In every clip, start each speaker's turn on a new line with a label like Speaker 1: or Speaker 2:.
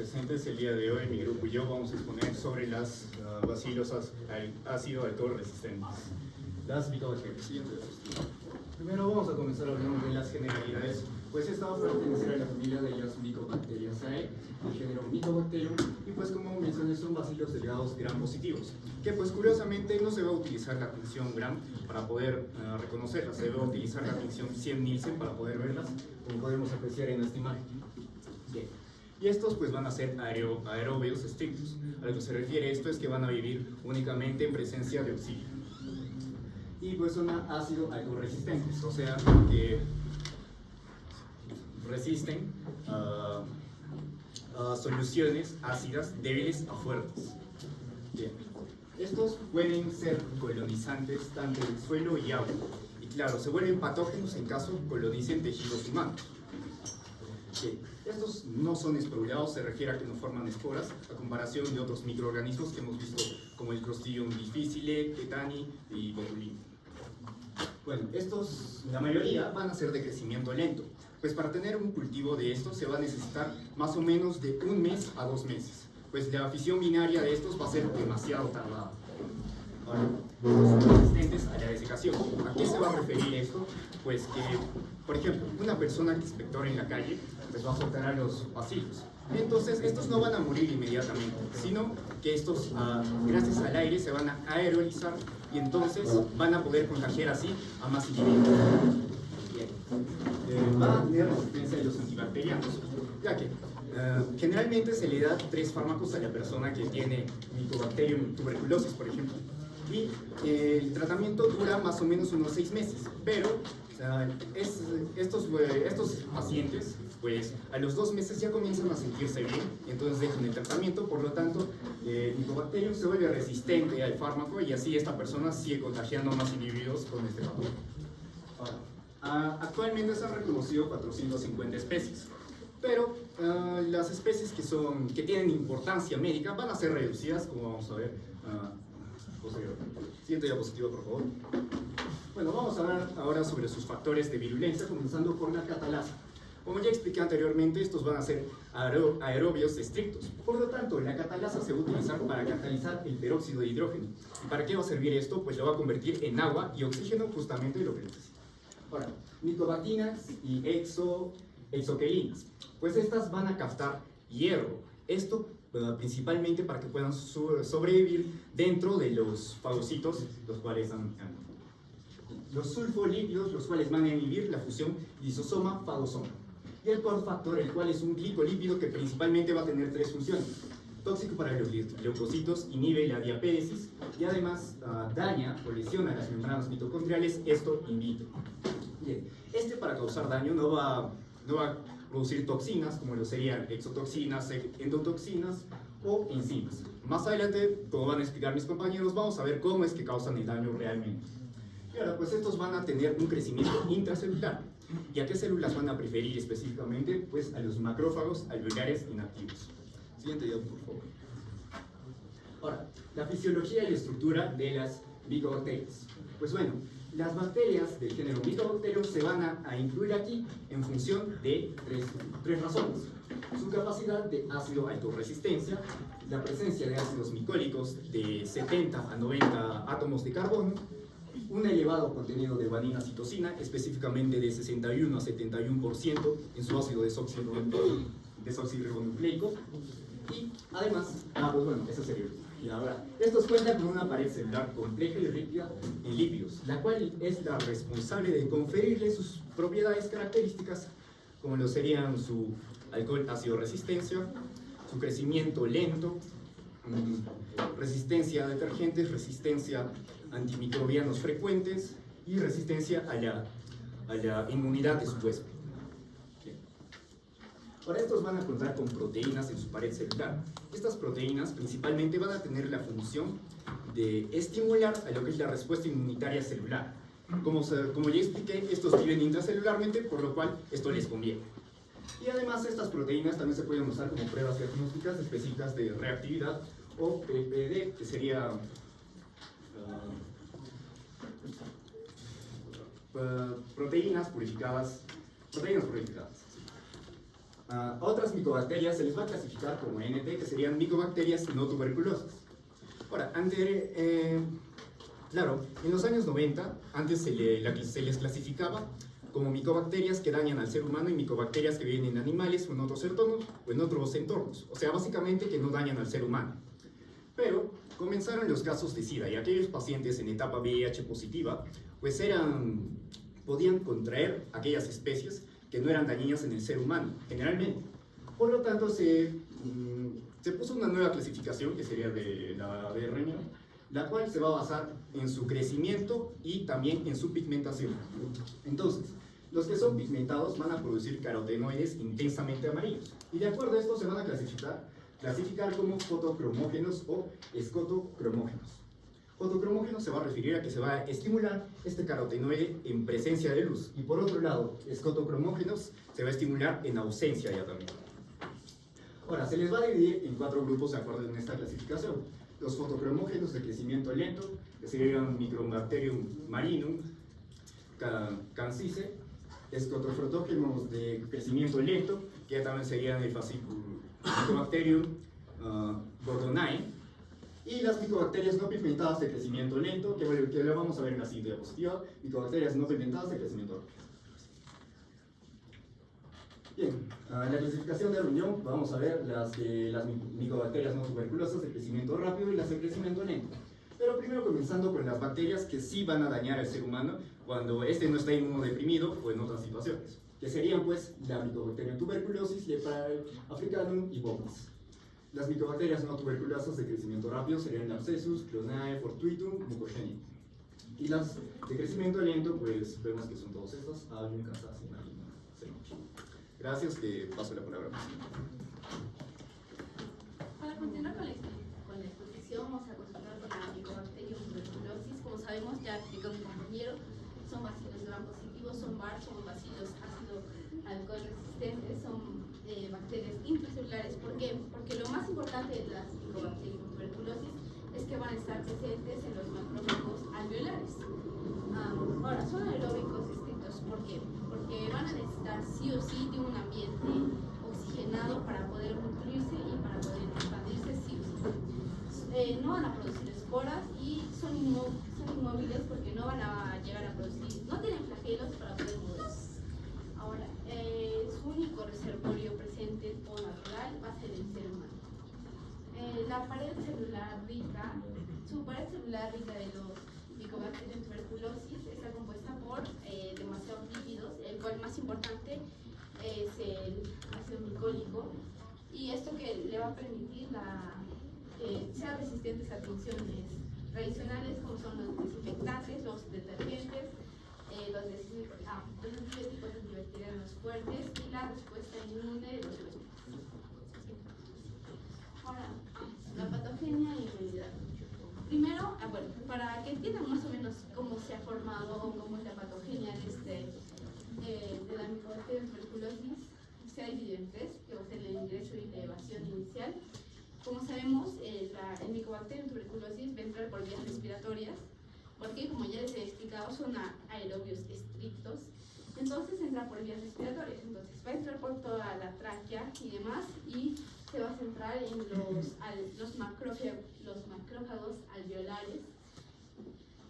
Speaker 1: presentes. El día de hoy mi grupo y yo vamos a exponer sobre las bacilos ácido alcohol resistentes, las bicobacterias. Primero vamos a comenzar hablando de las generalidades, pues esta va a pertenecer a la familia de las Mycobacteriaceae, del género Mycobacterium, y pues como mencioné son bacilos delgados gram positivos, que pues curiosamente no se va a utilizar la función gram para poder reconocerlas, se va a utilizar la función 100 Nielsen para poder verlas, como podemos apreciar en esta imagen. Bien. Y estos pues van a ser aerobios estrictos. A lo que se refiere esto es que van a vivir únicamente en presencia de oxígeno. Y pues son ácido alcohol resistentes, o sea que resisten a soluciones ácidas débiles a fuertes. Bien. Estos pueden ser colonizantes tanto del suelo y agua. Y claro, se vuelven patógenos en caso colonicen tejidos humanos. Bien. Estos no son esporulados, se refiere a que no forman esporas, a comparación de otros microorganismos que hemos visto como el Clostridium difficile, Tetani y Botulinum. Bueno, estos, la mayoría van a ser de crecimiento lento, pues para tener un cultivo de estos se va a necesitar más o menos de 1 mes a 2 meses, pues la fisión binaria de estos va a ser demasiado tardada. Ahora, son resistentes a la desecación. ¿A qué se va a referir esto? Pues que, por ejemplo, una persona que inspectora en la calle pues va a soltar a los bacilos. Entonces, estos no van a morir inmediatamente, sino que estos, gracias al aire, se van a aerolizar y entonces van a poder contagiar así a más individuos. Bien. Va a tener resistencia de los antibacterianos, ya que generalmente se le da 3 fármacos a la persona que tiene Mycobacterium tuberculosis, por ejemplo. Y el tratamiento dura más o menos unos 6 meses, pero estos pacientes, pues a los 2 meses ya comienzan a sentirse bien, y entonces dejan el tratamiento, por lo tanto, el Mycobacterium se vuelve resistente al fármaco y así esta persona sigue contagiando a más individuos con este patógeno. Actualmente se han reconocido 450 especies, pero las especies que tienen importancia médica van a ser reducidas, como vamos a ver. Siguiente diapositiva, por favor. Bueno, vamos a hablar ahora sobre sus factores de virulencia, comenzando por la catalasa. Como ya expliqué anteriormente, estos van a ser aerobios estrictos. Por lo tanto, la catalasa se va a utilizar para catalizar el peróxido de hidrógeno. ¿Y para qué va a servir esto? Pues lo va a convertir en agua y oxígeno, justamente lo que necesita. Ahora, micobactinas y exoquelinas. Pues estas van a captar hierro. Esto principalmente para que puedan sobrevivir dentro de los fagocitos, los cuales los sulfolípidos, los cuales van a inhibir la fusión lisosoma-fagosoma. Y el cofactor, el cual es un glicolípido que principalmente va a tener 3 funciones. Tóxico para los leucocitos, inhibe la diapéresis y además daña o lesiona las membranas mitocondriales, esto in vitro. Bien, para causar daño no va a producir toxinas como lo serían exotoxinas, endotoxinas o enzimas. Más adelante, como van a explicar mis compañeros, vamos a ver cómo es que causan el daño realmente. Y ahora, pues estos van a tener un crecimiento intracelular. ¿Y a qué células van a preferir específicamente? Pues a los macrófagos alveolares inactivos. Siguiente diapo, por favor. Ahora, la fisiología y la estructura de las Mycobacterias. Pues bueno, las bacterias del género Mycobacterium se van a incluir aquí en función de tres razones. Su capacidad de ácido alcohol resistencia, la presencia de ácidos micólicos de 70 a 90 átomos de carbono, un elevado contenido de guanina citosina, específicamente de 61 a 71% en su ácido desoxirribonucleico, y además, pues bueno, eso sería. Y ahora, estos cuentan con una pared celular compleja y rica en lípidos, la cual es la responsable de conferirle sus propiedades características, como lo serían su alcohol ácido resistencia, su crecimiento lento, resistencia a detergentes, resistencia a antimicrobianos frecuentes y resistencia a la inmunidad de su huésped. Ahora, estos van a contar con proteínas en su pared celular. Estas proteínas principalmente van a tener la función de estimular a lo que es la respuesta inmunitaria celular. Como ya expliqué, estos viven intracelularmente, por lo cual esto les conviene. Y además, estas proteínas también se pueden usar como pruebas diagnósticas específicas de reactividad o PPD, que sería proteínas purificadas. A otras micobacterias se les va a clasificar como NT, que serían micobacterias no tuberculosas. Ahora, claro, en los años 90, antes se les clasificaba como micobacterias que dañan al ser humano y micobacterias que viven en animales o en otros entornos. O sea, básicamente que no dañan al ser humano. Pero comenzaron los casos de SIDA y aquellos pacientes en etapa VIH positiva, pues podían contraer aquellas especies que no eran dañinas en el ser humano, generalmente. Por lo tanto, se puso una nueva clasificación, que sería de la ABRN, la cual se va a basar en su crecimiento y también en su pigmentación. Entonces, los que son pigmentados van a producir carotenoides intensamente amarillos. Y de acuerdo a esto se van a clasificar como fotocromógenos o escotocromógenos. Fotocromógenos se va a referir a que se va a estimular este carotenoide en presencia de luz. Y por otro lado, escotocromógenos se va a estimular en ausencia ya también. Ahora, se les va a dividir en 4 grupos de acuerdo en esta clasificación. Los fotocromógenos de crecimiento lento, que serían Microbacterium marinum, Cancice, escotofotógenos de crecimiento lento, que también serían el Microbacterium gordonae, y las micobacterias no pigmentadas de crecimiento lento, que lo vamos a ver en la siguiente diapositiva, micobacterias no pigmentadas de crecimiento rápido. Bien, en la clasificación de Runyon vamos a ver las micobacterias no tuberculosas de crecimiento rápido y las de crecimiento lento. Pero primero comenzando con las bacterias que sí van a dañar al ser humano cuando este no está inmunodeprimido o en otras situaciones, que serían pues la Mycobacterium tuberculosis, Leprae africanum y Bovis. Las micobacterias no tuberculosas de crecimiento rápido serían Abscessus, Clonae, Fortuitum, Mucogenium. Y las de crecimiento lento, pues vemos que son todas estas, Avium, Casacea, Marina, Xenophil. Gracias, que paso la palabra.
Speaker 2: Para continuar con la exposición, vamos a continuar con la Mycobacterium tuberculosis. Como sabemos, ya explicó mi compañero, son bacilos gram positivos, son VAR, son bacilos ácido alcohol resistentes, son bacterias intracelulares. ¿Por qué? Porque lo más importante de las Mycobacterium tuberculosis es que van a estar presentes en los macrófagos alveolares. Ahora, son aeróbicos estrictos. ¿Por qué? Porque van a necesitar sí o sí de un ambiente oxigenado para poder nutrirse y para poder expandirse sí o sí. No van a producir esporas y son inmóviles porque no van a llegar a producir, no tienen flagelos para poder moverse. Ahora, su único reservorio presente o natural va a ser el ser humano. La pared celular rica, su pared celular rica de los Mycobacterium tuberculosis está compuesta por demasiados lípidos, el cual más importante es el ácido glicólico, y esto que le va a permitir que sean resistentes a funciones tradicionales como son los desinfectantes, los detergentes, los antibióticos antibacterianos fuertes y la respuesta inmune de los huéspedes. Ahora, la patogenia y inmunidad. Primero, para que entiendan más o menos cómo se ha formado o cómo es la patogenia de la Mycobacterium tuberculosis, se ha dividido en 3, que va a ser el ingreso y la evasión inicial. Como sabemos, el Mycobacterium tuberculosis va a entrar por vías respiratorias, porque como ya les he explicado, son aerobios estrictos, entonces entra por vías respiratorias, entonces va a entrar por toda la tráquea y demás, y se va a centrar en los macrófagos alveolares,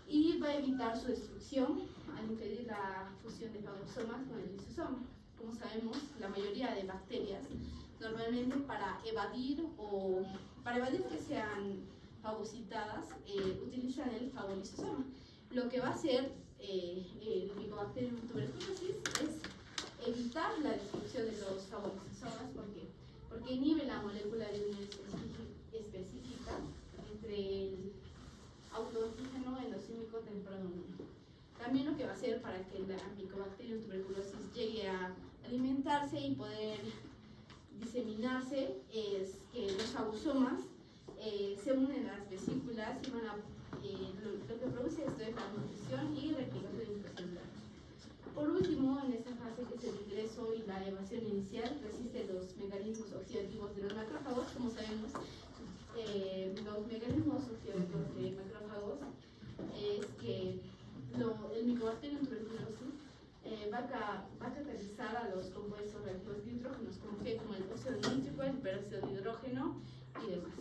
Speaker 2: y va a evitar su destrucción al impedir la fusión de fagosomas con el lisosoma. Como sabemos, la mayoría de bacterias normalmente para evadir que sean fagocitadas utilizan el fagolisosoma. Lo que va a hacer el Mycobacterium tuberculosis es evitar la destrucción de los fagolisosomas. ¿Por qué? Porque inhibe la molécula de unión específica entre el autoantígeno endosímico temprano 1. También lo que va a hacer para que la Mycobacterium tuberculosis llegue a alimentarse y poder diseminarse es que los fagosomas se unen a las vesículas y lo que produce esto es la nutrición y replicación intracelular. Por último, en esta fase que es el ingreso y la evasión inicial, resiste los mecanismos oxidativos de los macrófagos. Como sabemos, los mecanismos oxidativos de macrófagos es que el Mycobacterium tuberculosis va a catalizar a los compuestos reactivos de hidrógenos como que peróxido nítrico, el peróxido de hidrógeno y demás.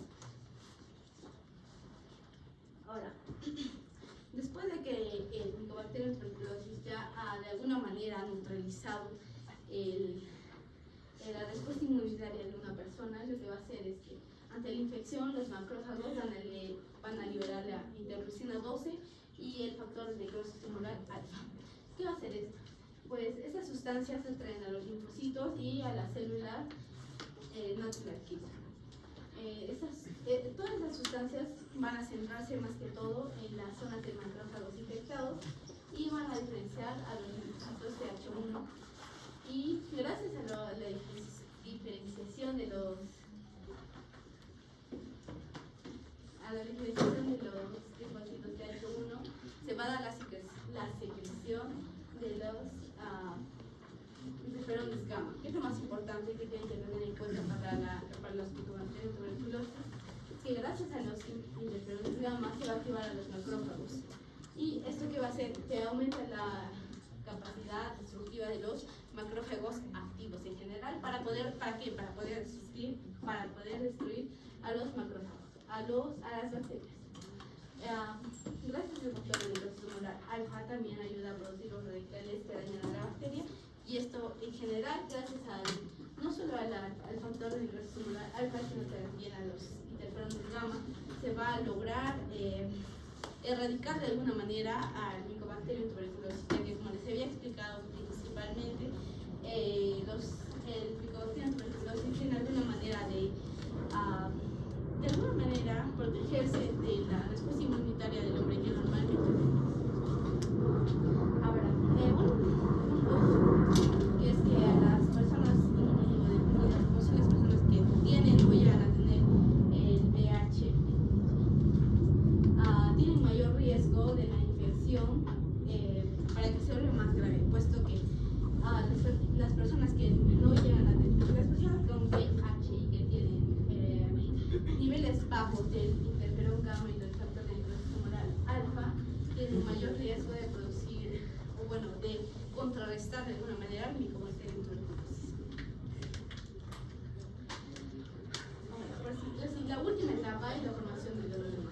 Speaker 2: Ahora, después de que el Mycobacterium tuberculosis ya de alguna manera ha neutralizado la respuesta inmunitaria de una persona, lo que va a hacer es que ante la infección los macrófagos van a liberar la interleucina 12 y el factor de necrosis tumoral alfa. ¿Qué va a hacer esto? Pues estas sustancias atraen a los linfocitos y a las células natural killer. Todas las sustancias van a centrarse más que todo en las zonas de macrófagos infectados y van a diferenciar a los linfocitos TH1. Y gracias a la diferenciación de los linfocitos TH1 se va a dar la secreción de los interferones gamma, que es lo más importante que tienen que tener en cuenta para los Mycobacterium tuberculosis, que gracias a los interferones gamma se va a activar a los macrófagos. ¿Y esto qué va a hacer? Que aumenta la capacidad destructiva de los macrófagos activos en general. ¿Para qué? Para poder destruir a los macrófagos, a las bacterias. Gracias al factor de necrosis tumoral alfa también ayuda a producir los radicales que dañan a la bacteria, y esto en general gracias no solo al factor de necrosis tumoral alfa, sino también a los interferones gamma, se va a lograr erradicar de alguna manera al Mycobacterium tuberculosis, ya que, como les había explicado principalmente, el Mycobacterium tuberculosis tiene alguna manera de alguna manera protegerse de la respuesta inmunitaria del hombre que normalmente tenemos. Ahora, un punto que es que a las personas inmunodeprimidas, como son las personas que tienen o llegan a tener el VIH, tienen mayor riesgo de la infección para que se vuelva más grave, puesto que las personas que no llegan a tener, las personas con VIH y que tienen niveles bajos del interferón gamma y del factor de necrosis tumoral alfa, tienen mayor riesgo de producir, o bueno, de contrarrestar de alguna manera el Mycobacterium tuberculosis. La última etapa es la formación del granuloma.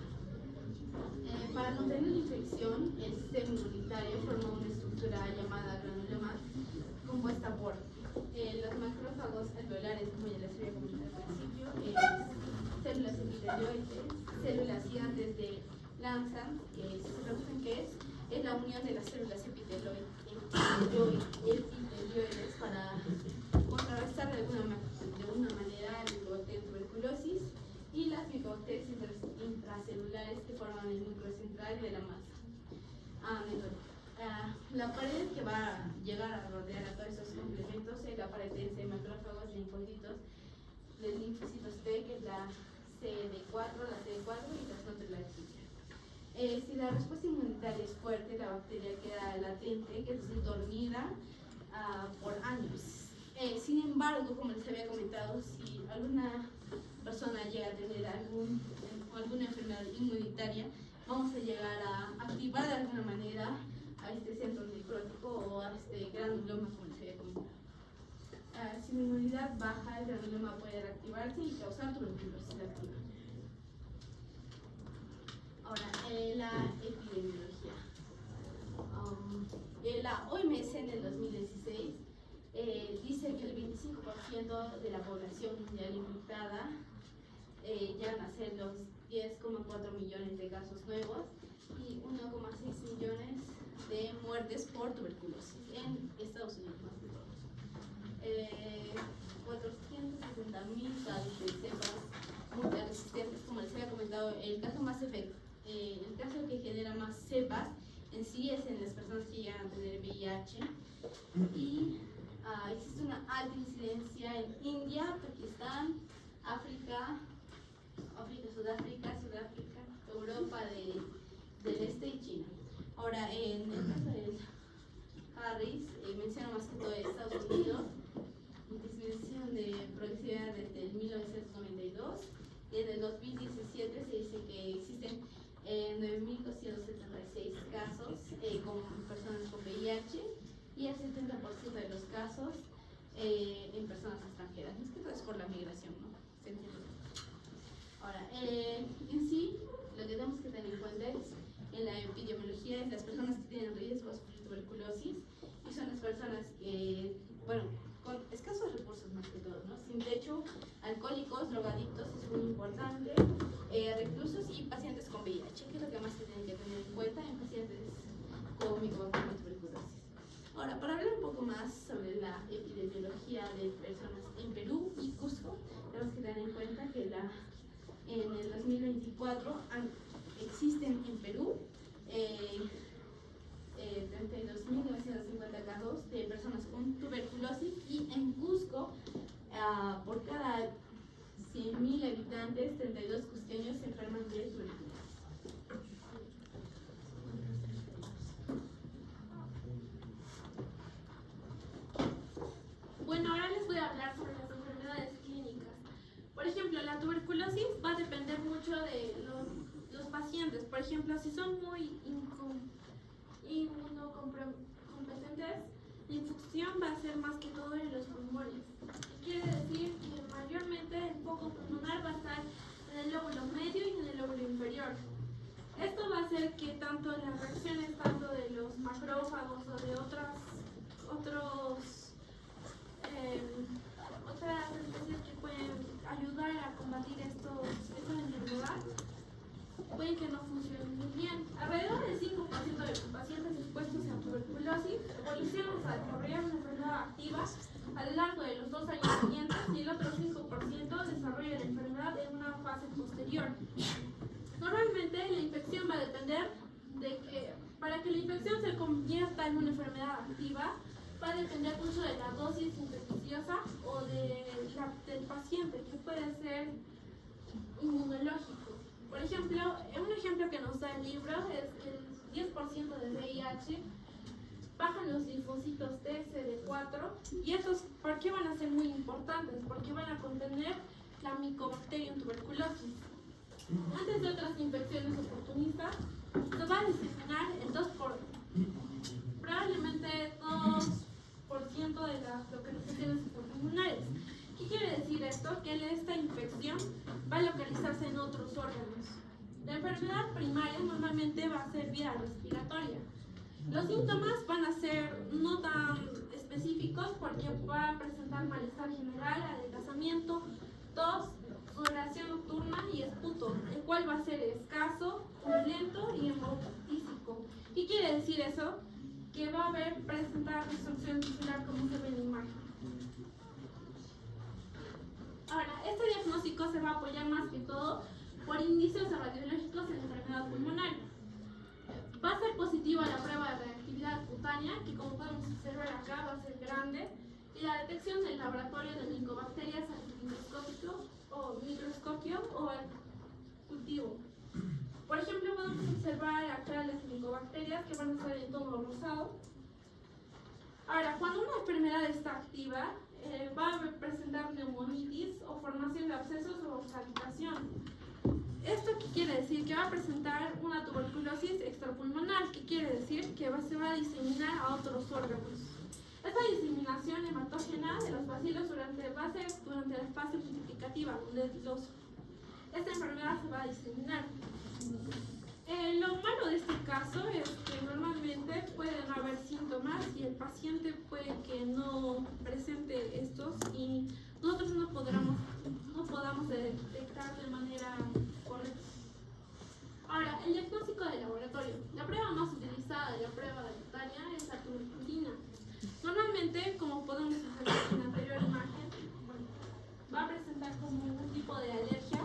Speaker 2: Para contener la infección, el sistema inmunitario forma una estructura llamada granuloma, compuesta por los macrófagos alveolares, como ya les había comentado al principio, células epitelioides, células gigantes de Langsam, que si se preguntan qué es la unión de las células epitelioides para contrarrestar de alguna manera el Mycobacterium tuberculosis, y las micobacterias intracelulares que forman el núcleo central de la masa. La pared que va a llegar a rodear a todos estos complementos es la pared densa de macrófagos, linfocitos T, que es la CD4 y las neutrales. Si la respuesta inmunitaria es fuerte, la bacteria queda latente, que es dormida por años. Sin embargo, como les había comentado, si alguna persona llega a tener alguna enfermedad inmunitaria, vamos a llegar a activar de alguna manera a este centro necrótico o a este granuloma, como les había comentado. Si la inmunidad baja, el granuloma puede reactivarse y causar tuberculosis activa. Ahora, la epidemiología. La OMS en el 2016 dice que el 25% de la población mundial infectada llegan a ser los 10,4 millones de casos nuevos y 1,6 millones de muertes por tuberculosis en Estados Unidos, más que todo. 460.000 casos de cepas multiresistentes, como les había comentado. El caso que genera más cepas en sí es en las personas que llegan a tener VIH, y existe una alta incidencia en India, Pakistán, África, Sudáfrica, Europa del Este y China. Ahora, en el caso de Harris, menciona más que todo Estados Unidos, disminución de productividad desde el 1992, y en el 2017 se dice que existen 9.276 casos con personas con VIH, y el 70% de los casos en personas extranjeras. No es que todo es por la migración, ¿no? ¿Se entiende? Ahora, en sí, lo que tenemos que tener en cuenta es, en la epidemiología, es las personas que tienen riesgo a sufrir tuberculosis y son las personas que, bueno, con escasos recursos más que todo, ¿no? Sin techo, alcohólicos, drogadictos, es muy importante, reclusos y pacientes con VIH, que es lo que más se tienen que tener en cuenta en pacientes con micobacterias tuberculosis. Ahora, para hablar un poco más sobre la epidemiología de personas en Perú y Cusco, tenemos que tener en cuenta que en el 2024 existen en Perú 32.950 casos de personas con tuberculosis y en Cusco por cada 100.000 habitantes 32 cusqueños se enferman de tuberculosis.
Speaker 3: Bueno, ahora les voy a hablar sobre las enfermedades clínicas. Por ejemplo, la tuberculosis va a depender mucho de los pacientes. Por ejemplo, si son muy inmunocompetentes, la infección va a ser más que todo en los pulmones. Quiere decir que mayormente el foco pulmonar va a estar en el lóbulo medio y en el lóbulo inferior. Esto va a hacer que tanto las reacciones tanto de los macrófagos o de otras especies que pueden ayudar a combatir esta enfermedad pueden que no funcionen muy bien. Alrededor del 5% de los pacientes expuestos a tuberculosis evolucionan a desarrollar una enfermedad activa a lo largo de los 2 años siguientes y el otro 5% desarrolla la enfermedad en una fase posterior. Normalmente la infección va a depender de que, para que la infección se convierta en una enfermedad activa, va a depender mucho de la dosis infecciosa o del paciente, que puede ser inmunológico. Por ejemplo, un ejemplo que nos da el libro es que el 10% de VIH bajan los linfocitos TCD4 y estos, ¿por qué van a ser muy importantes? Porque van a contener la Mycobacterium tuberculosis. Antes de otras infecciones oportunistas, se va a diseminar en probablemente 2% de las localizaciones pulmonares. ¿Qué quiere decir esto? Que esta infección va a localizarse en otros órganos. La enfermedad primaria normalmente va a ser vía respiratoria. Los síntomas van a ser no tan específicos porque va a presentar malestar general, adelgazamiento, tos, sudoración nocturna y esputo, el cual va a ser escaso, purulento y hemotísico. ¿Qué quiere decir eso? Que va a presentar destrucción tisular como se ve en la imagen. Ahora, este diagnóstico se va a apoyar más que todo por indicios radiológicos en la enfermedad pulmonar. Va a ser positiva la prueba de reactividad cutánea, que como podemos observar acá va a ser grande, y la detección del laboratorio de micobacterias al microscopio o al cultivo. Por ejemplo, podemos observar acá las micobacterias que van a estar en tono rosado. Ahora, cuando una enfermedad está activa, va a presentar neumonitis o formación de abscesos o cavitación. ¿Esto qué quiere decir? Que va a presentar una tuberculosis extrapulmonar, que quiere decir que se va a diseminar a otros órganos. Esta diseminación hematógena de los bacilos va a ser durante la fase fructificativa, donde esta enfermedad se va a diseminar. Lo malo de este caso es que normalmente pueden haber síntomas y el paciente puede que no presente estos y nosotros no podamos detectar de manera correcta. Ahora, el diagnóstico de laboratorio. La prueba más utilizada de la prueba de cutánea es la tuberculina. Normalmente, como podemos observar en la anterior imagen, va a presentar como un tipo de alergia,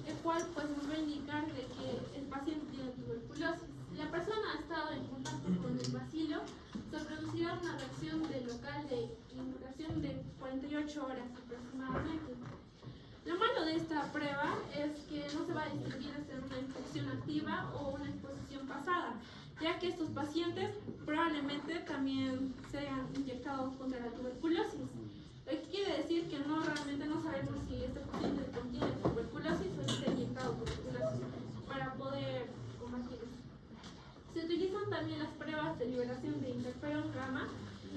Speaker 3: el cual pues nos va a indicar de que el paciente tiene tuberculosis. Si la persona ha estado en contacto con el bacilo, se producirá una reacción local de inmunización de 48 horas aproximadamente. Lo malo de esta prueba es que no se va a distinguir entre una infección activa o una exposición pasada, ya que estos pacientes probablemente también se hayan inyectado contra la tuberculosis. Lo que quiere decir que realmente no sabemos si este paciente contiene tuberculosis o si se ha inyectado tuberculosis para poder combatir esto. Se utilizan también las pruebas de liberación de interferón gamma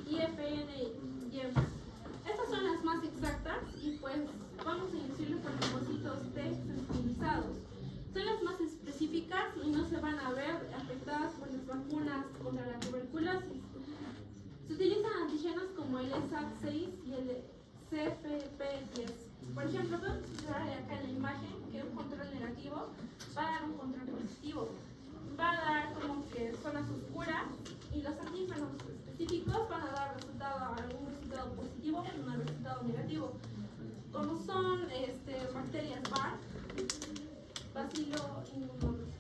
Speaker 3: y FNY. Se utilizan antígenos como el ESAT6 y el CFP10. Por ejemplo, podemos observar acá en la imagen que un control negativo va a dar un control positivo. Va a dar como que zonas oscuras y los antígenos específicos van a dar algún resultado positivo y un resultado negativo. Como son bacterias BAR, bacilo inmunosus.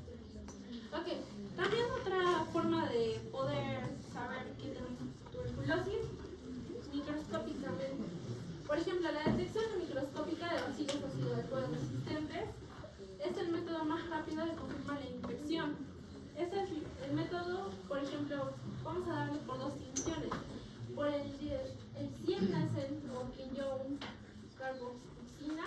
Speaker 3: Ok, también otra forma de poder saber que tenemos tuberculosis microscópicamente. Por ejemplo, la detección microscópica de bacilos acidoalcohol resistentes es el método más rápido de confirmar la infección. Este es el método, por ejemplo, vamos a darle por dos distinciones. Por el 100 es el Morquillon carboxina,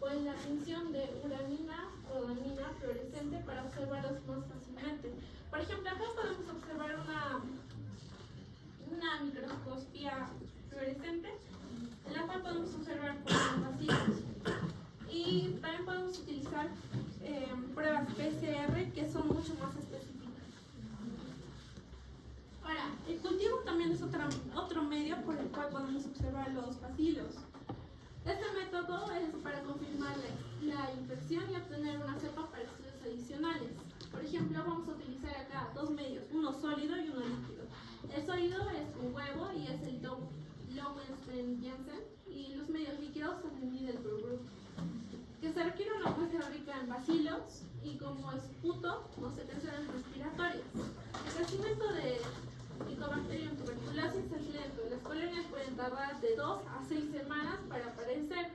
Speaker 3: o en la tinción de uranina o damina fluorescente para observarlos más fácilmente. Por ejemplo, acá podemos observar una microscopía fluorescente en la cual podemos observar los bacilos. Y también podemos utilizar pruebas PCR que son mucho más específicas. Ahora, el cultivo también es otro medio por el cual podemos observar los bacilos. Este método es para confirmar la infección y obtener una cepa para estudios adicionales. Por ejemplo, vamos a utilizar acá dos medios, uno sólido y uno líquido. El sólido es un huevo y es el Lowenstein-Janssen, y los medios líquidos son el Middelburg. Que se requiere una muestra rica en bacilos y como esputo o secreciones respiratorias. El crecimiento de Mycobacterium tuberculosis es lento. Las colonias pueden tardar de 2 a 6 semanas para aparecer.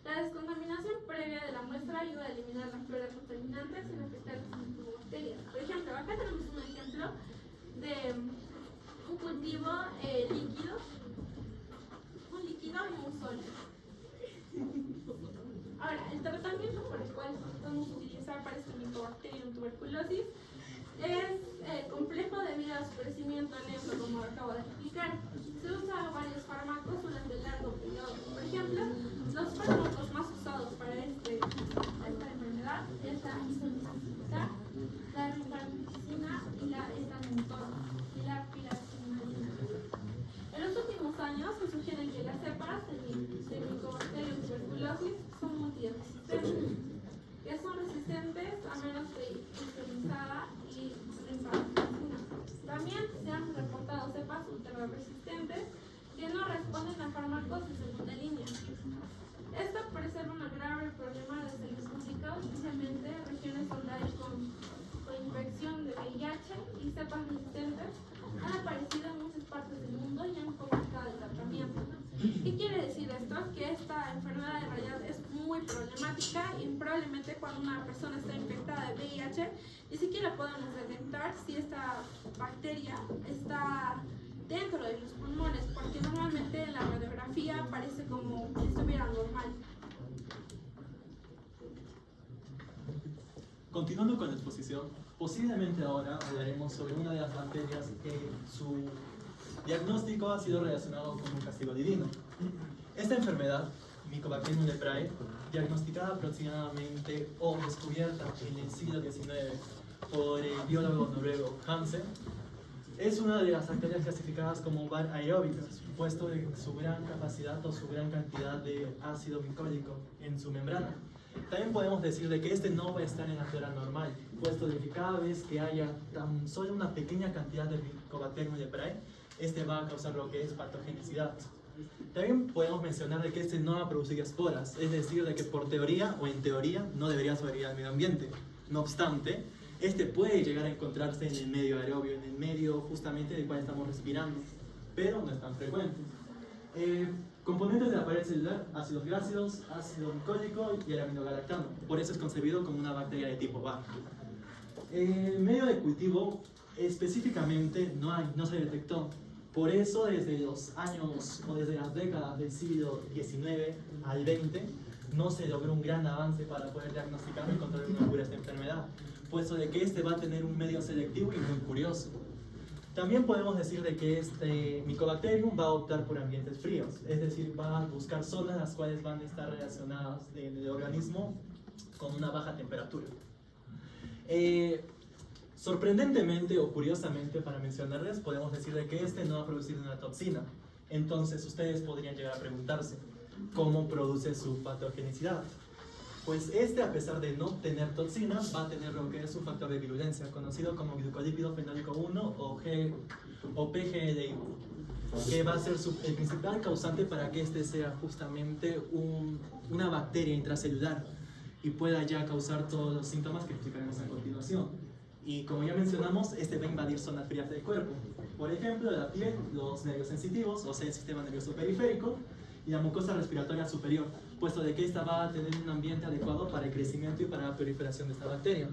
Speaker 3: La descontaminación previa de la muestra ayuda a eliminar las flora contaminantes sin afectar las micobacterias. Por ejemplo, acá tenemos un ejemplo de un cultivo líquido, un líquido y un sólido. Ahora, el tratamiento por el cual podemos utilizar para este Mycobacterium tuberculosis es complejo debido a su crecimiento lento, como acabo de explicar. Se usa varios fármacos durante largo periodo. Por ejemplo, los fármacos más usados para esta enfermedad es la isoniazida, la rifampicina y la etranetona y la piracetamina. En los últimos años se sugiere que las cepas de Mycobacterium tuberculosis son multiresistentes, que son resistentes a menos de isoniazida y rifampicina. También se han reportado cepas ultrarresistentes que no responden a fármacos de segunda línea. Esto preserva un grave problema de salud pública, especialmente en regiones donde hay con infección de VIH y cepas resistentes han aparecido en muchas partes del mundo y han complicado el tratamiento. ¿Qué quiere decir esto? Que esta enfermedad en realidad es muy problemática y probablemente cuando una persona está infectada de VIH ni siquiera podemos detectar si esta bacteria está dentro de los pulmones, porque normalmente en la radiografía parece como si estuviera normal.
Speaker 4: Continuando con la exposición, posiblemente ahora hablaremos sobre una de las bacterias que su diagnóstico ha sido relacionado con un castigo divino. Esta enfermedad, Mycobacterium leprae, diagnosticada aproximadamente o descubierta en el siglo XIX por el biólogo noruego Hansen, es una de las bacterias clasificadas como bar aeróbicas, puesto de su gran capacidad o su gran cantidad de ácido micólico en su membrana. También podemos decir de que este no va a estar en la flora normal, puesto de que cada vez que haya tan solo una pequeña cantidad de Mycobacterium leprae, este va a causar lo que es patogenicidad. También podemos mencionar de que este no va a producir esporas, es decir, de que por teoría o en teoría no debería sobrevivir al medio ambiente. No obstante, este puede llegar a encontrarse en el medio aerobio, en el medio justamente del cual estamos respirando, pero no es tan frecuente. Componentes de la pared celular: ácidos grácidos, ácido glicólico y el aminogalactano. Por eso es concebido como una bacteria de tipo BAR. El medio de cultivo específicamente no se detectó. Por eso desde los años o desde las décadas del siglo XIX al XX no se logró un gran avance para poder diagnosticar y controlar una cura a esta enfermedad, puesto de que este va a tener un medio selectivo y muy curioso. También podemos decir de que este Mycobacterium va a optar por ambientes fríos, es decir, va a buscar zonas las cuales van a estar relacionadas en el organismo con una baja temperatura. Sorprendentemente o curiosamente, para mencionarles, podemos decir de que este no ha producido una toxina. Entonces ustedes podrían llegar a preguntarse, ¿cómo produce su patogenicidad? Pues este, a pesar de no tener toxina, va a tener lo que es un factor de virulencia, conocido como glucolípido fenólico 1 o PGLI1, que va a ser el principal causante para que este sea justamente una bacteria intracelular y pueda ya causar todos los síntomas que explicaremos a continuación. Y como ya mencionamos, este va a invadir zonas frías del cuerpo. Por ejemplo, la piel, los nervios sensitivos, o sea, el sistema nervioso periférico, y la mucosa respiratoria superior, puesto de que esta va a tener un ambiente adecuado para el crecimiento y para la proliferación de esta bacteria.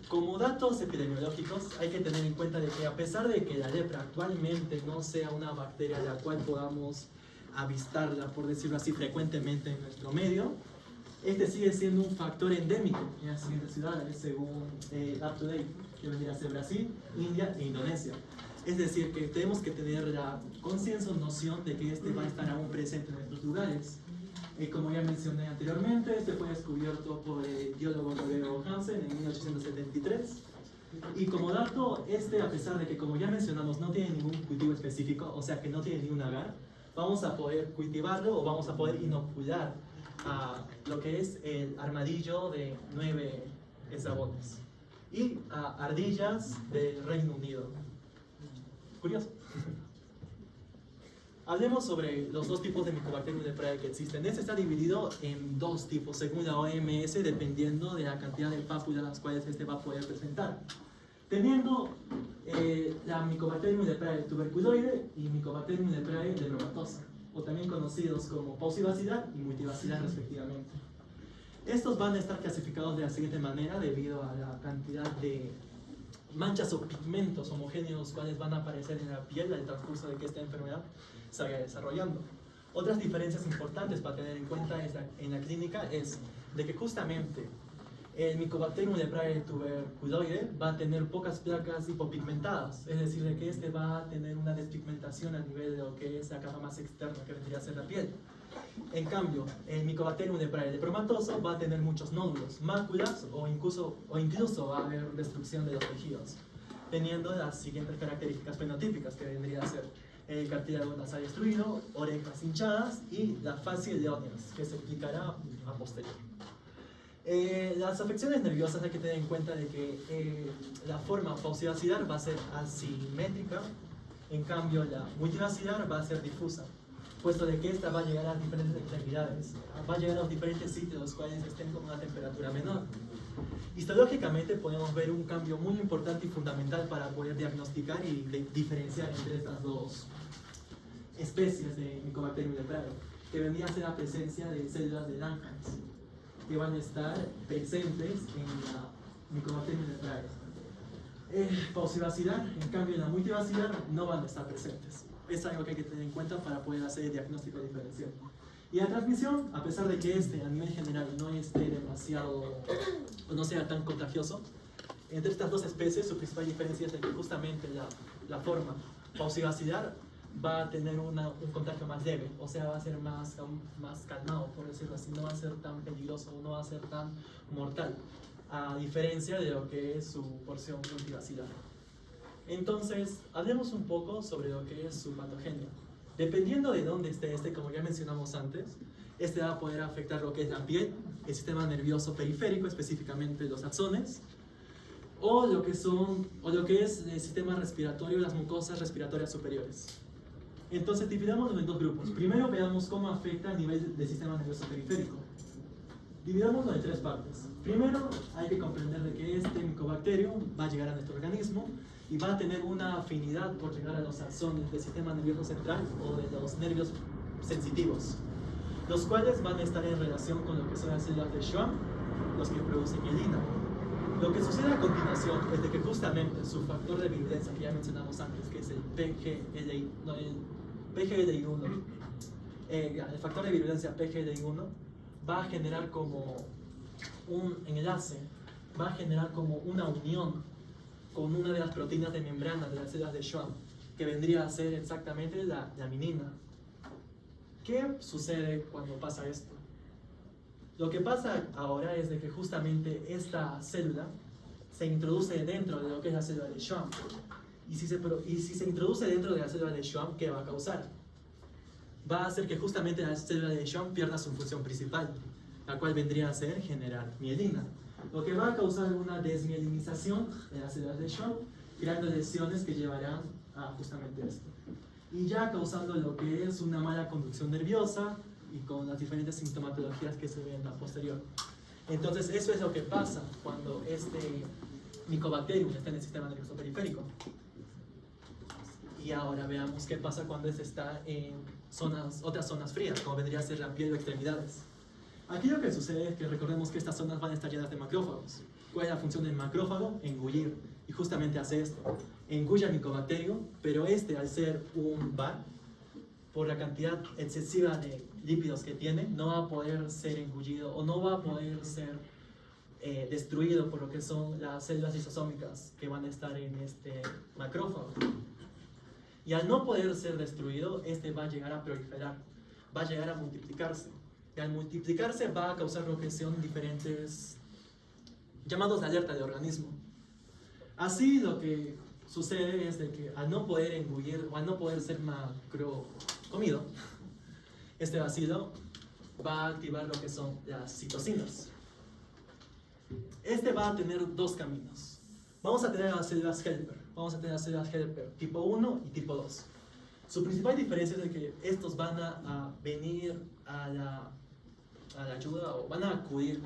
Speaker 4: Como datos epidemiológicos, hay que tener en cuenta de que a pesar de que la lepra actualmente no sea una bacteria de la cual podamos avistarla, por decirlo así, frecuentemente en nuestro medio, este sigue siendo un factor endémico en las siguientes ciudades, según UpToDate, que vendría a ser Brasil, India e Indonesia. Es decir, que tenemos que tener la conciencia o noción de que este va a estar aún presente en nuestros lugares. Como ya mencioné anteriormente, este fue descubierto por el biólogo Roberto Hansen en 1873. Y como dato, este, a pesar de que, como ya mencionamos, no tiene ningún cultivo específico, o sea que no tiene ningún agar, vamos a poder cultivarlo o vamos a poder inocular a lo que es el armadillo de 9 eslabones y a ardillas del Reino Unido. Curioso. Hablemos sobre los dos tipos de Mycobacterium leprae que existen. Este está dividido en dos tipos, según la OMS, dependiendo de la cantidad de pápulas las cuales este va a poder presentar. Teniendo la Mycobacterium leprae tuberculoide y Mycobacterium leprae lepromatosa, o también conocidos como paucibacilar y multibacilar respectivamente. Estos van a estar clasificados de la siguiente manera debido a la cantidad de manchas o pigmentos homogéneos cuales van a aparecer en la piel al transcurso de que esta enfermedad se vaya desarrollando. Otras diferencias importantes para tener en cuenta en la clínica es de que justamente el Mycobacterium leprae tuberculoide va a tener pocas placas hipopigmentadas, es decir, de que este va a tener una despigmentación a nivel de lo que es la capa más externa que vendría a ser la piel. En cambio, el Mycobacterium leprae lepromatoso va a tener muchos nódulos, máculas o incluso va a haber destrucción de los tejidos, teniendo las siguientes características fenotípicas que vendría a ser el cartílago nasal destruido, orejas hinchadas y la fascia leones, que se explicará a posterior. Las afecciones nerviosas hay que tener en cuenta de que la forma paucibacilar va a ser asimétrica, en cambio la multibacilar va a ser difusa, puesto de que esta va a llegar a las diferentes extremidades, va a llegar a los diferentes sitios los cuales estén con una temperatura menor. Histológicamente podemos ver un cambio muy importante y fundamental para poder diagnosticar y diferenciar entre estas dos especies de Mycobacterium leprae, que vendría a ser la presencia de células de Langhans, que van a estar presentes en la Mycobacterium leprae. Paucibacilar, en cambio en la multibacilar, no van a estar presentes. Es algo que hay que tener en cuenta para poder hacer el diagnóstico diferencial. Y la transmisión, a pesar de que este a nivel general no esté demasiado o no sea tan contagioso, entre estas dos especies su principal diferencia es de que justamente la forma paucibacilar va a tener un contagio más leve, o sea, va a ser más calmado, por decirlo así, no va a ser tan peligroso, no va a ser tan mortal, a diferencia de lo que es su porción multibacilar. Entonces, hablemos un poco sobre lo que es su patogenia. Dependiendo de dónde esté este, como ya mencionamos antes, este va a poder afectar lo que es la piel, el sistema nervioso periférico, específicamente los axones, o lo que es el sistema respiratorio, las mucosas respiratorias superiores. Entonces, dividámoslo en dos grupos. Primero veamos cómo afecta a nivel del sistema nervioso periférico. Dividámoslo en tres partes. Primero, hay que comprender de que este Mycobacterium va a llegar a nuestro organismo y va a tener una afinidad por llegar a los axones del sistema nervioso central o de los nervios sensitivos, los cuales van a estar en relación con lo que son las células de Schwann, los que producen mielina. Lo que sucede a continuación es de que justamente su factor de virulencia que ya mencionamos antes, que es el PGLI1, el factor de virulencia PGLI1 va a generar como un enlace, va a generar como una unión con una de las proteínas de membrana de las células de Schwann, que vendría a ser exactamente la laminina. ¿Qué sucede cuando pasa esto? Lo que pasa ahora es de que justamente esta célula se introduce dentro de lo que es la célula de Schwann. Y si se introduce dentro de la célula de Schwann, ¿qué va a causar? Va a hacer que justamente la célula de Schwann pierda su función principal, la cual vendría a ser generar mielina, lo que va a causar una desmielinización de las células de Schwann, creando lesiones que llevarán a justamente esto. Y ya causando lo que es una mala conducción nerviosa y con las diferentes sintomatologías que se ven a posterior. Entonces, eso es lo que pasa cuando este Mycobacterium está en el sistema nervioso periférico. Y ahora veamos qué pasa cuando este está en otras zonas frías, como vendría a ser la piel o extremidades. Aquí lo que sucede es que recordemos que estas zonas van a estar llenas de macrófagos. ¿Cuál es la función del macrófago? Engullir. Y justamente hace esto. Engulle al Mycobacterium, pero este, al ser un bar, por la cantidad excesiva de lípidos que tiene, no va a poder ser engullido o no va a poder ser destruido por lo que son las células lisosómicas que van a estar en este macrófago. Y al no poder ser destruido, este va a llegar a proliferar, va a llegar a multiplicarse. Y al multiplicarse va a causar lo que son diferentes llamados de alerta de organismo. Así lo que sucede es de que al no poder engullir o al no poder ser comido, este bacilo va a activar lo que son las citocinas. Este va a tener dos caminos. Vamos a tener las células helper. Vamos a tener las células helper tipo 1 y tipo 2. Su principal diferencia es de que estos van a venir a la ayuda o van a acudir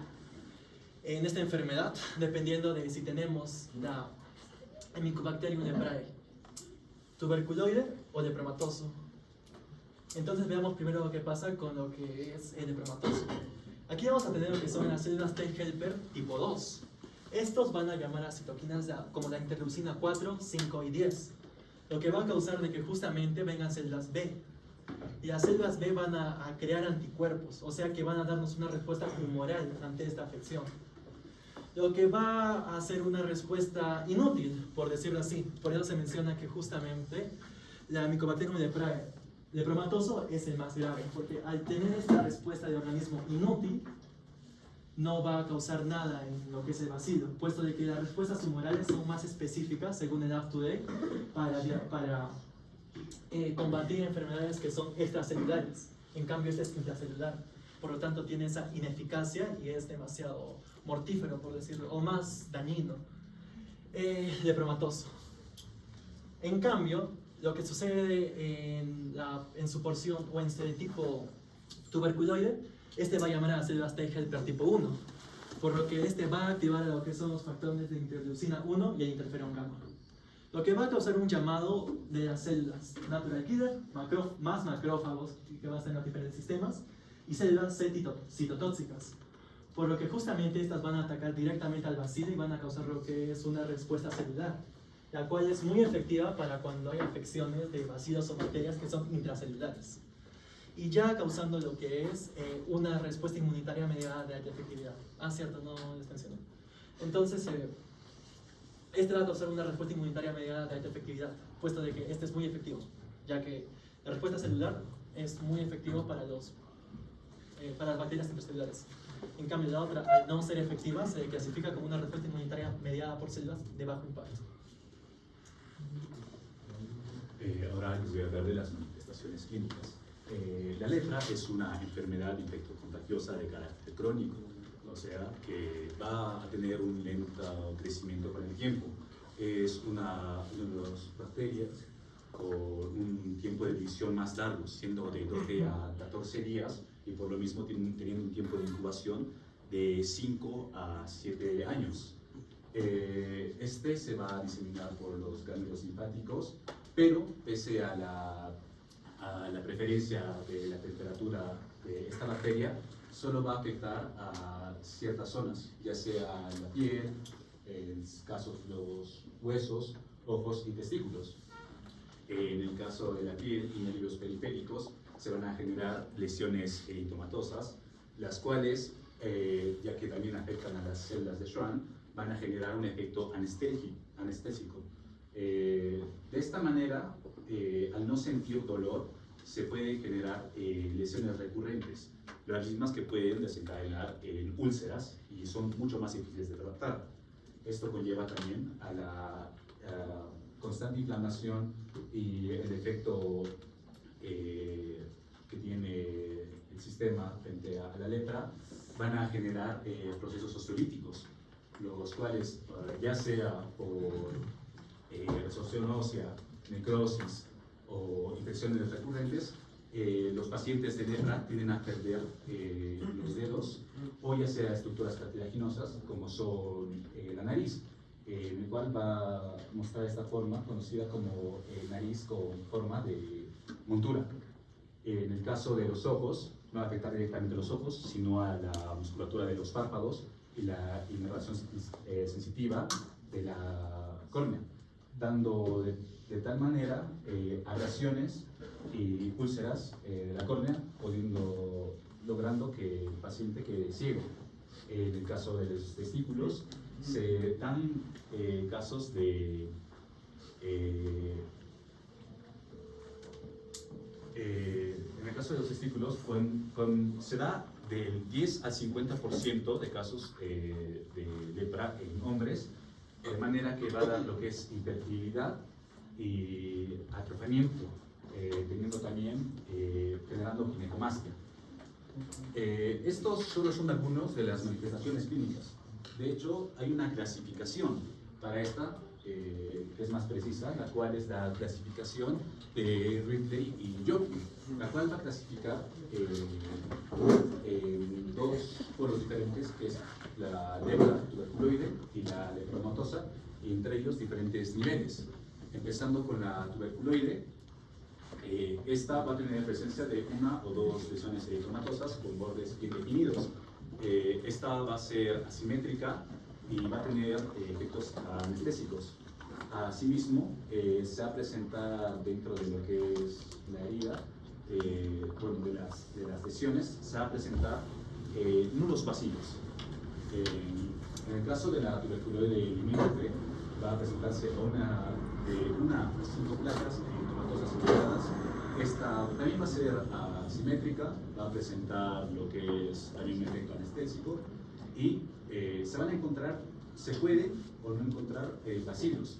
Speaker 4: en esta enfermedad dependiendo de si tenemos el Mycobacterium leprae tuberculoide o lepromatoso. Entonces veamos primero lo que pasa con lo que es el lepromatoso. Aquí vamos a tener lo que son las células T helper tipo 2. Estos van a llamar a citoquinas como la interleucina 4, 5 y 10, lo que va a causar de que justamente vengan células B. Y las células B van a crear anticuerpos, o sea que van a darnos una respuesta humoral ante esta afección. Lo que va a hacer una respuesta inútil, por decirlo así. Por eso se menciona que justamente la Mycobacterium lepromatoso es el más grave, porque al tener esta respuesta de organismo inútil, no va a causar nada en lo que es el bacilo, puesto de que las respuestas humorales son más específicas, según el UpToDate, para combatir enfermedades que son extracelulares. En cambio, este es intracelular. Por lo tanto, tiene esa ineficacia y es demasiado mortífero, por decirlo, o más dañino. Lepromatoso. En cambio, lo que sucede en su porción o en el tipo tuberculoide, este va a llamar a las células T helper tipo 1, por lo que este va a activar lo que son los factores de interleucina 1 y el interferón gamma, lo que va a causar un llamado de las células natural killer, más macrófagos que van a estar en los diferentes sistemas, y células citotóxicas, por lo que justamente estas van a atacar directamente al bacilo y van a causar lo que es una respuesta celular, la cual es muy efectiva para cuando hay afecciones de bacilos o bacterias que son intracelulares, y ya causando lo que es una respuesta inmunitaria mediada de alta efectividad. Ah, cierto, no les mencioné. Entonces, este va a causar una respuesta inmunitaria mediada de alta efectividad, puesto de que este es muy efectivo, ya que la respuesta celular es muy efectivo para las bacterias intracelulares. En cambio, la otra, al no ser efectiva, se clasifica como una respuesta inmunitaria mediada por células de bajo impacto.
Speaker 5: Ahora les voy a hablar de las manifestaciones clínicas. La lepra es una enfermedad infectocontagiosa de carácter crónico, o sea, que va a tener un lento crecimiento con el tiempo. Es una de las bacterias con un tiempo de división más largo, siendo de 12 a 14 días, y por lo mismo teniendo un tiempo de incubación de 5 a 7 años. Este se va a diseminar por los ganglios linfáticos, pero pese a la preferencia de la temperatura de esta bacteria, solo va a afectar a ciertas zonas, ya sea en la piel, en casos los huesos, ojos y testículos. En el caso de la piel y nervios periféricos, se van a generar lesiones eritomatosas, las cuales, ya que también afectan a las células de Schwann, van a generar un efecto anestésico. De esta manera, al no sentir dolor, se pueden generar lesiones recurrentes, las mismas que pueden desencadenar en úlceras y son mucho más difíciles de tratar. Esto conlleva también a la constante inflamación y el efecto que tiene el sistema frente a la lepra, van a generar procesos osteolíticos, los cuales, ya sea por resorción ósea, necrosis o infecciones recurrentes, los pacientes de lepra tienden a perder los dedos, o ya sea estructuras cartilaginosas como son la nariz, en el cual va a mostrar esta forma conocida como nariz con forma de montura. En el caso de los ojos, no va a afectar directamente los ojos, sino a la musculatura de los párpados y la inervación sensitiva de la córnea, dando de tal manera abrasiones y úlceras de la córnea, logrando que el paciente quede ciego. En el caso de los testículos, se dan casos de en el caso de los testículos, se da del 10 al 50% de casos de lepra en hombres, de manera que va a dar lo que es infertilidad y atrofamiento, teniendo también, generando ginecomastia. Estos solo son algunos de las manifestaciones clínicas. De hecho, hay una clasificación para esta, que es más precisa, la cual es la clasificación de Ridley y Jockey, la cual va a clasificar en dos polos diferentes, que es la lepra tuberculoide y la lepromatosa, y entre ellos diferentes niveles. Empezando con la tuberculoide, esta va a tener presencia de una o dos lesiones eritomatosas con bordes bien definidos. Esta va a ser asimétrica y va a tener efectos anestésicos. Asimismo, se va a presentar dentro de lo que es la herida, bueno, de las lesiones, se va a presentar nulos vacíos. En el caso de la tuberculoide limítrofe, va a presentarse una a 5 placas eritomatosas infiltradas. Esta también va a ser asimétrica, va a presentar lo que es también un efecto anestésico y se van a encontrar, se puede o no encontrar bacilos.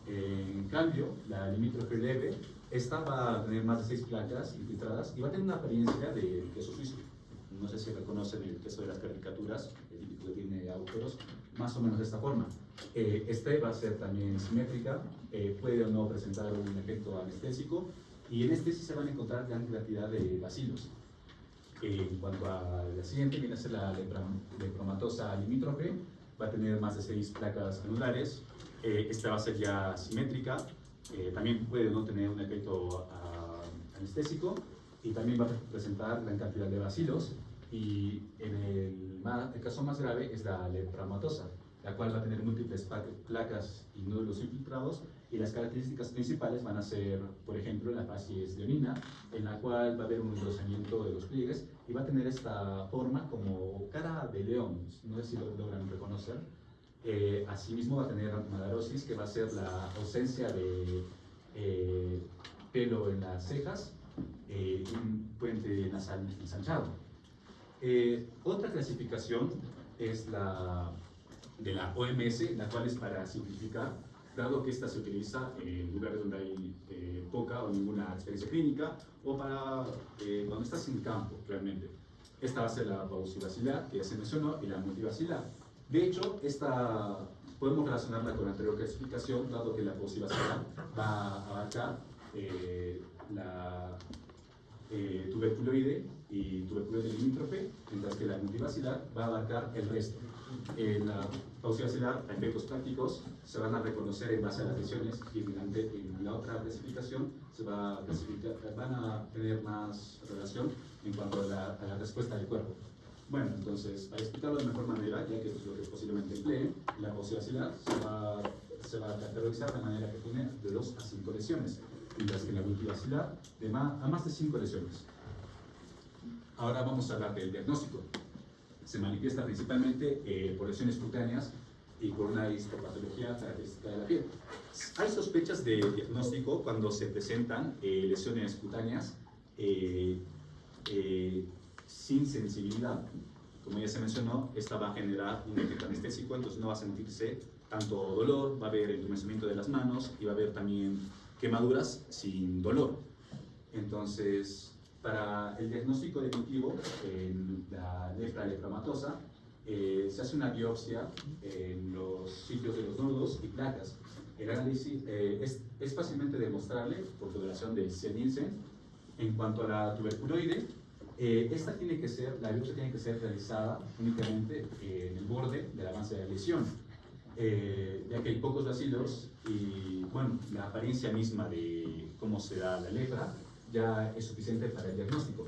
Speaker 5: En cambio, la limítrofe leve, esta va a tener más de 6 placas infiltradas y va a tener una apariencia de queso suizo. No sé si reconocen el queso de las caricaturas, el típico que tiene agujeros, más o menos de esta forma. Este va a ser también simétrica, puede o no presentar un efecto anestésico, y en este sí se van a encontrar gran cantidad de bacilos. En cuanto a la siguiente, viene a ser la lepromatosa limítrofe, va a tener más de 6 placas anulares. Esta va a ser ya simétrica, también puede no tener un efecto anestésico, y también va a presentar gran cantidad de bacilos. Y en el caso más grave es la lepromatosa, la cual va a tener múltiples placas y nódulos infiltrados, y las características principales van a ser, por ejemplo, la facies leonina, en la cual va a haber un engrosamiento de los pliegues y va a tener esta forma como cara de león, no sé si lo logran reconocer. Asimismo va a tener malarosis, que va a ser la ausencia de pelo en las cejas, un puente nasal ensanchado. Otra clasificación es la de la OMS, la cual es para simplificar, dado que esta se utiliza en lugares donde hay poca o ninguna experiencia clínica, o para cuando estás en campo realmente. Esta va a ser la paucibacilar, que ya se mencionó, y la multibacilar. De hecho, esta podemos relacionarla con la anterior clasificación, dado que la paucibacilar va a abarcar la tuberculoide y tuberculoide limítrofe, mientras que la multibacilar va a abarcar el resto. La paucibacilar, a efectos prácticos, se van a reconocer en base a las lesiones, y en la otra clasificación se va a clasificar, van a tener más relación en cuanto a la respuesta del cuerpo. Bueno, entonces, para explicarlo de mejor manera, ya que esto es lo que posiblemente emplee, la paucibacilar se va a categorizar de manera que tiene de 2 a 5 lesiones, mientras que la multibacilar a más de 5 lesiones. Ahora vamos a hablar del diagnóstico. Se manifiesta principalmente por lesiones cutáneas y por una histopatología característica de la piel. Hay sospechas de diagnóstico cuando se presentan lesiones cutáneas sin sensibilidad. como ya se mencionó, esta va a generar un efecto anestésico, entonces no va a sentirse tanto dolor, va a haber entumecimiento de las manos y va a haber también quemaduras sin dolor. Entonces, para el diagnóstico definitivo en la lepra lepromatosa, se hace una biopsia en los sitios de los nodos y placas. El análisis es fácilmente demostrable por coloración de Nielsen. En cuanto a la tuberculoide, la biopsia tiene que ser realizada únicamente en el borde del avance de la lesión, ya que hay pocos bacilos y bueno, la apariencia misma de cómo se da la lepra ya es suficiente para el diagnóstico.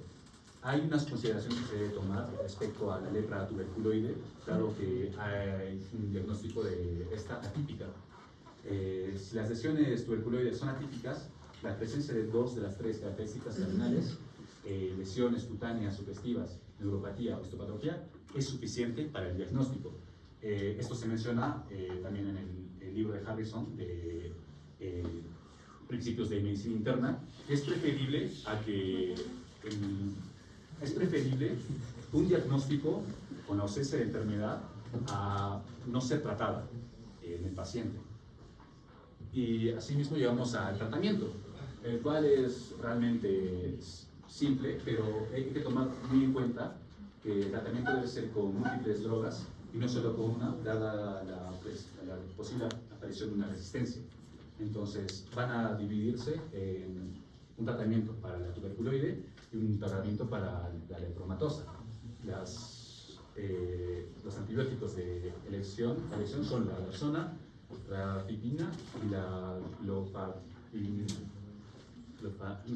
Speaker 5: Hay unas consideraciones que se debe tomar respecto a la lepra tuberculoide, claro que hay un diagnóstico de esta atípica. Si las lesiones tuberculoides son atípicas, la presencia de 2 de las 3 características cardinales, lesiones cutáneas sugestivas, neuropatía o histopatología, es suficiente para el diagnóstico. Esto se menciona también en el libro de Harrison de Principios de Medicina Interna. Es preferible un diagnóstico con ausencia de enfermedad a no ser tratada en el paciente. Y asimismo llegamos al tratamiento, el cual es realmente simple, pero hay que tomar muy en cuenta que el tratamiento debe ser con múltiples drogas y no solo con una, dada la posible aparición de una resistencia. Entonces van a dividirse en un tratamiento para la tuberculoide y un tratamiento para la lepromatosa. Los antibióticos de elección son la Dapsona, la rifipina y la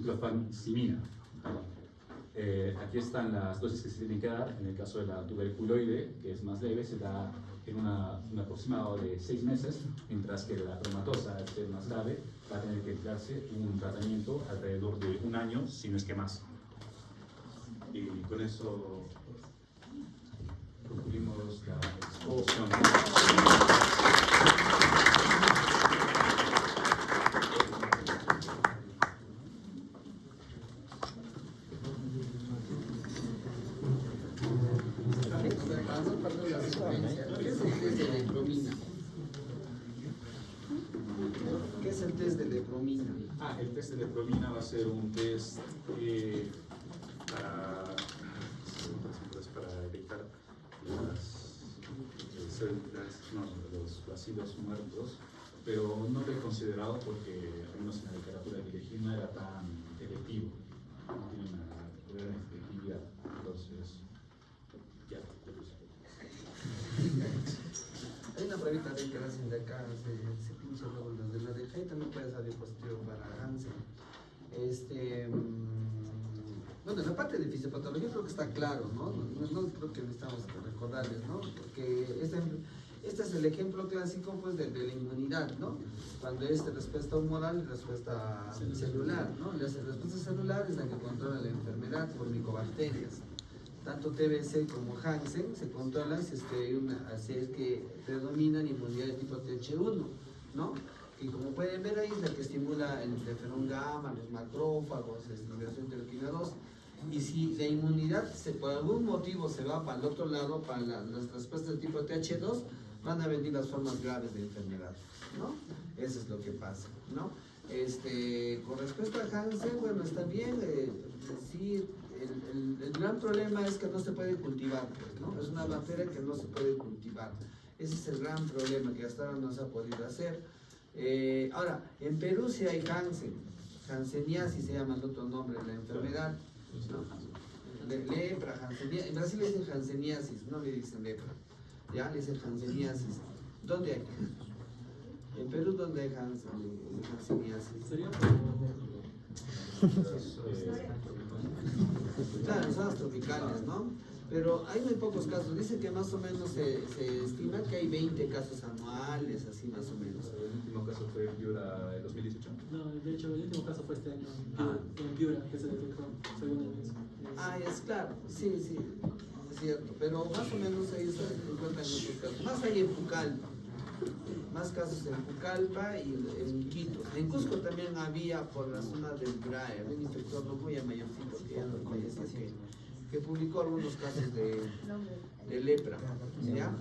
Speaker 5: clofazimina. Aquí están las dosis que se tienen que dar. En el caso de la tuberculoide, que es más leve, se da en un aproximado de 6 meses, mientras que la lepromatosa, al ser más grave, va a tener que darse un tratamiento alrededor de 1 año, si no es que más. Y con eso concluimos la exposición.
Speaker 6: ¿Qué es el test de lepromina?
Speaker 5: El test de lepromina va a ser un test para detectar los bacilos muertos, pero no lo he considerado porque, al menos en la literatura que elegí, no era tan efectivo, no tiene una gran efectividad. Entonces, ya.
Speaker 6: Hay una pruebita que hacen de acá, se pincha luego los de la deja y también puede salir positivo para Hansen. Bueno, en la parte de fisiopatología creo que está claro, ¿no? No creo que necesitamos recordarles, ¿no? Porque este es el ejemplo clásico pues de la inmunidad, ¿no? Cuando es respuesta humoral y respuesta celular, ¿no? La respuesta celular es la que controla la enfermedad por micobacterias. Tanto TBC como Hansen se controlan si es que predominan inmunidad de tipo TH1, ¿no? Y como pueden ver ahí es la que estimula el interferón gamma, los macrófagos, la estimulación de interleuquina 2. Y si la inmunidad por algún motivo se va para el otro lado, para las respuestas de tipo TH2, van a venir las formas graves de enfermedad, ¿no? Eso es lo que pasa, ¿no? Con respecto a Hansen, bueno, está bien, sí, el gran problema es que no se puede cultivar, pues, ¿no? Es una bacteria que no se puede cultivar. Ese es el gran problema que hasta ahora no se ha podido hacer. Ahora, en Perú sí hay Hanseníasis se llama el otro nombre de la enfermedad, ¿no? Lepra, Hanseníasis. En Brasil le dicen Hanseníasis, no le dicen lepra, ya le dicen Hanseníasis. ¿Dónde hay? En Perú, ¿dónde hay Hanseníasis? Claro, en zonas tropicales, ¿no? Pero hay muy pocos casos. Dicen que más o menos se estima que hay 20 casos anuales, así más o menos.
Speaker 5: ¿El último caso fue en Piura del 2018?
Speaker 4: No, de hecho, el último caso fue este año, en Piura, que se detectó, según el mismo.
Speaker 6: Es claro, sí, es cierto. Pero más o menos ahí se encuentran muchos casos. Más hay en Pucallpa. Más casos en Pucallpa y en Quito. En Cusco también había por la zona del BRAE, había un infectólogo ya mayorcito que ya no falleció, que publicó algunos casos de lepra, ¿ya?